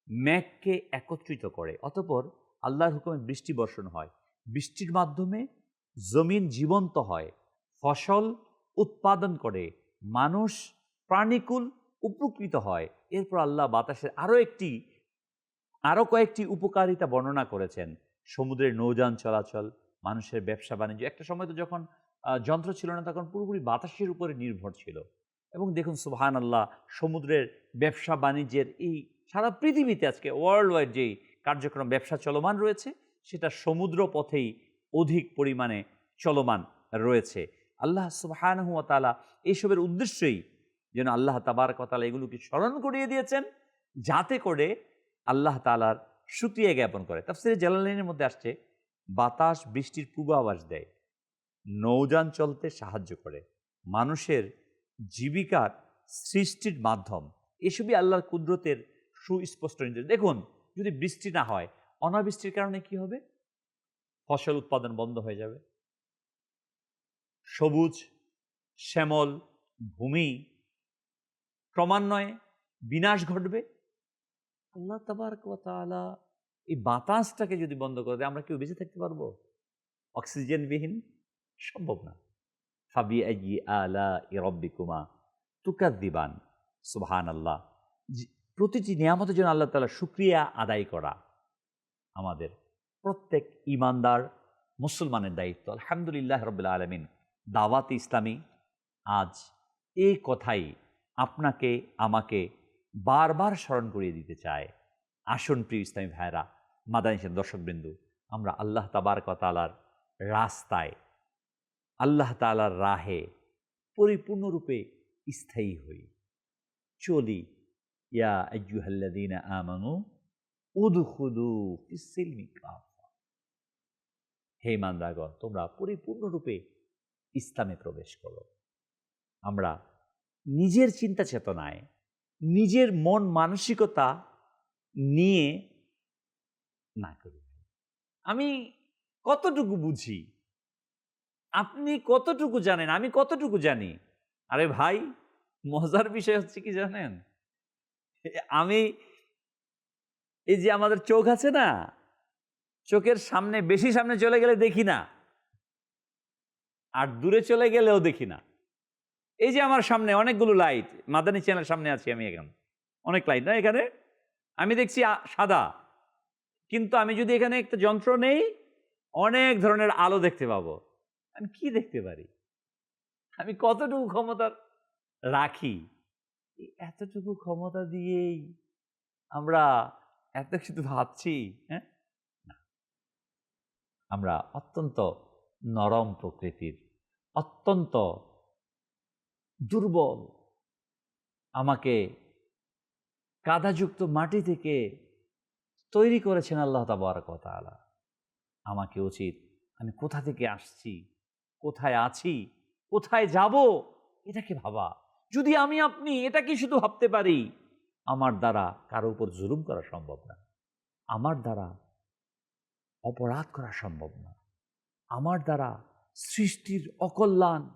মেঘকে একত্রিত করে, অতঃপর আল্লাহর হুকুমে বৃষ্টি বর্ষণ হয়। বৃষ্টির মাধ্যমে জমিন জীবন্ত হয়, ফসল উৎপাদন করে, মানুষ প্রাণীকুল উপকৃত হয়। এরপর আল্লাহ বাতাসের আরও কয়েকটি উপকারিতা বর্ণনা করেছেন। সমুদ্রের নৌযান চলাচল, মানুষের ব্যবসা বাণিজ্য। একটা সময় তো যখন যন্ত্র ছিল না, তখন পুরোপুরি বাতাসের উপরে নির্ভর ছিল। এবং দেখুন সুবহানাল্লাহ, সমুদ্রের ব্যবসা বাণিজ্যের এই সারা পৃথিবীতে আজকে ওয়ার্ল্ড ওয়াইড যেই কার্যক্রম ব্যবসা চলমান রয়েছে, সেটা সমুদ্র পথেই অধিক পরিমাণে চলমান রয়েছে। আল্লাহ সুবহানাহু ওয়া তাআলা এইসবের উদ্দেশ্যেই যেন আল্লাহ তাবারক ওয়া তাআলা এগুলোকে স্মরণ করিয়ে দিয়েছেন, যাতে করে আল্লাহ তাআলার শুকরিয়া জ্ঞাপন করে। তাফসীরে জালালাইনের মধ্যে আসছে, বাতাস বৃষ্টির পূর্বাভাস দেয়, নৌযান চলতে সাহায্য করে, মানুষের জীবিকার সৃষ্টির মাধ্যম। এসবই আল্লাহর কুদরতের সুস্পষ্ট নির্দেশ। দেখুন, যদি বৃষ্টি না হয়, অনাবৃষ্টির কারণে কি হবে? ফসল উৎপাদন বন্ধ হয়ে যাবে, সবুজ শ্যামল ভূমি ক্রমান্বয়ে বিনাশ ঘটবে। আল্লাহ তাবারক ওয়া তাআলা এই বাতাসটাকে যদি বন্ধ করে দেয়, আমরা কেউ বেঁচে থাকতে পারবো? অক্সিজেনবিহীন সম্ভব না। ফাবিআইয়ি আলাই রাব্বিকুমা তুকাযযিবান। সুবহানাল্লাহ। প্রতিটি নিয়ামতের জন্য আল্লাহ তাআলা শুকরিয়া আদায় করা আমাদের প্রত্যেক ঈমানদার মুসলমানের দায়িত্ব। আলহামদুলিল্লাহ রাব্বিল আলামিন। দাওয়াত ইসলামী আজ এই কথাই আপনাকে আমাকে বারবার স্মরণ করিয়ে দিতে চায়। আসুন প্রিয় ইসলামী ভাইরা, মাদানী দর্শকবৃন্দু, আমরা আল্লাহ তাবারক ওয়া তাআলার রাস্তায়, আল্লাহ তাআলার রাহে পরিপূর্ণরূপে স্থায়ী হই, চলি। ইয়া আইয়ুহাল্লাযীনা আমানু উদখুলু ফিস-সিলমি কাফা। হে ঈমানদারগণ, তোমরা পরিপূর্ণরূপে ইসলামে প্রবেশ করো। আমরা নিজের চিন্তা চেতনায়, নিজের মন মানসিকতা নিয়ে না করি। আমি কতটুকু বুঝি, আপনি কতটুকু জানেন, আমি কতটুকু জানি। আরে ভাই, মজার বিষয় হচ্ছে কি জানেন, আমি এই যে আমাদের চোখ আছে না, চোখের সামনে, বেশি সামনে চলে গেলে দেখি না, আর দূরে চলে গেলেও দেখি না। এই যে আমার সামনে অনেকগুলো লাইট, মাদানী চ্যানেলের সামনে আছি আমি, এখন অনেক লাইট না, এখানে আমি দেখছি সাদা, কিন্তু আমি যদি এখানে একটা যন্ত্র নেই, অনেক ধরনের আলো দেখতে পাবো। আমি কি দেখতে পারি? আমি কতটুকু ক্ষমতা রাখি? এতটুকু ক্ষমতা দিয়েই আমরা এত কিছু ভাবছি। হ্যাঁ, আমরা অত্যন্ত নরম প্রকৃতির, অত্যন্ত দুর্বল। আমাকে কাদাযুক্ত মাটি থেকে তৈরি করেছেন আল্লাহ তাবারক ওয়া তাআলা। আমাকে উচিত আমি কোথা থেকে আসছি, কোথায় আছি, কোথায় যাব, এটাকে ভাবা। যদি আমি আপনি এটাকে শুধু ভাবতে পারি, আমার দ্বারা কারো উপর জুলুম করা সম্ভব না, আমার দ্বারা অপরাধ করা সম্ভব না। আমার দ্বারা সৃষ্টির অকল্যাণ,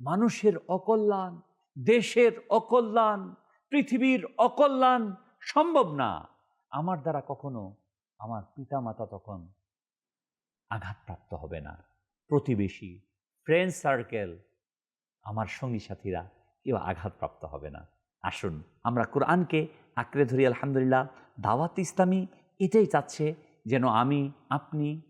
মানুষের অকল্যাণ, দেশের অকল্যাণ, পৃথিবীর অকল্যাণ সম্ভব না। আমার দ্বারা কখনো আমার পিতামাতা তখন আঘাতপ্রাপ্ত হবে না, প্রতিবেশী, ফ্রেন্ড সার্কেল, আমার সঙ্গী সাথীরা কেউ আঘাতপ্রাপ্ত হবে না। আসুন আমরা কোরআনকে আঁকড়ে ধরি। আলহামদুলিল্লাহ, দাওয়াত ইসলামী এটাই চাচ্ছে যেন আমি আপনি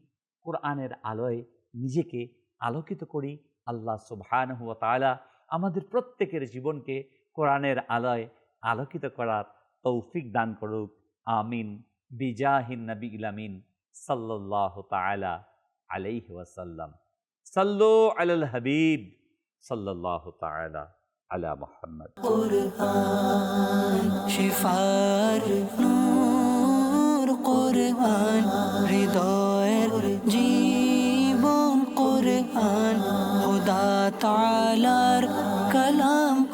কোরআনের আলোয় নিজেকে আলোকিত করি। আল্লাহ সুবহানাহু ওয়া তাআলা আমাদের প্রত্যেকের জীবনকে কোরআনের আলোয় আলোকিত করার তৌফিক দান করুক। আমিন। বিজাহিন নবীল আমিন সাল্লাল্লাহু তাআলা আলাইহি ওয়াসাল্লাম। সাল্লু আলাল হাবিব সাল্লাল্লাহু তাআলা আলা মুহাম্মদ। কুরআন শিফার নূর, কুরআন হৃদয়ের জীবন, কুরআন খোদা তাআলার কালাম,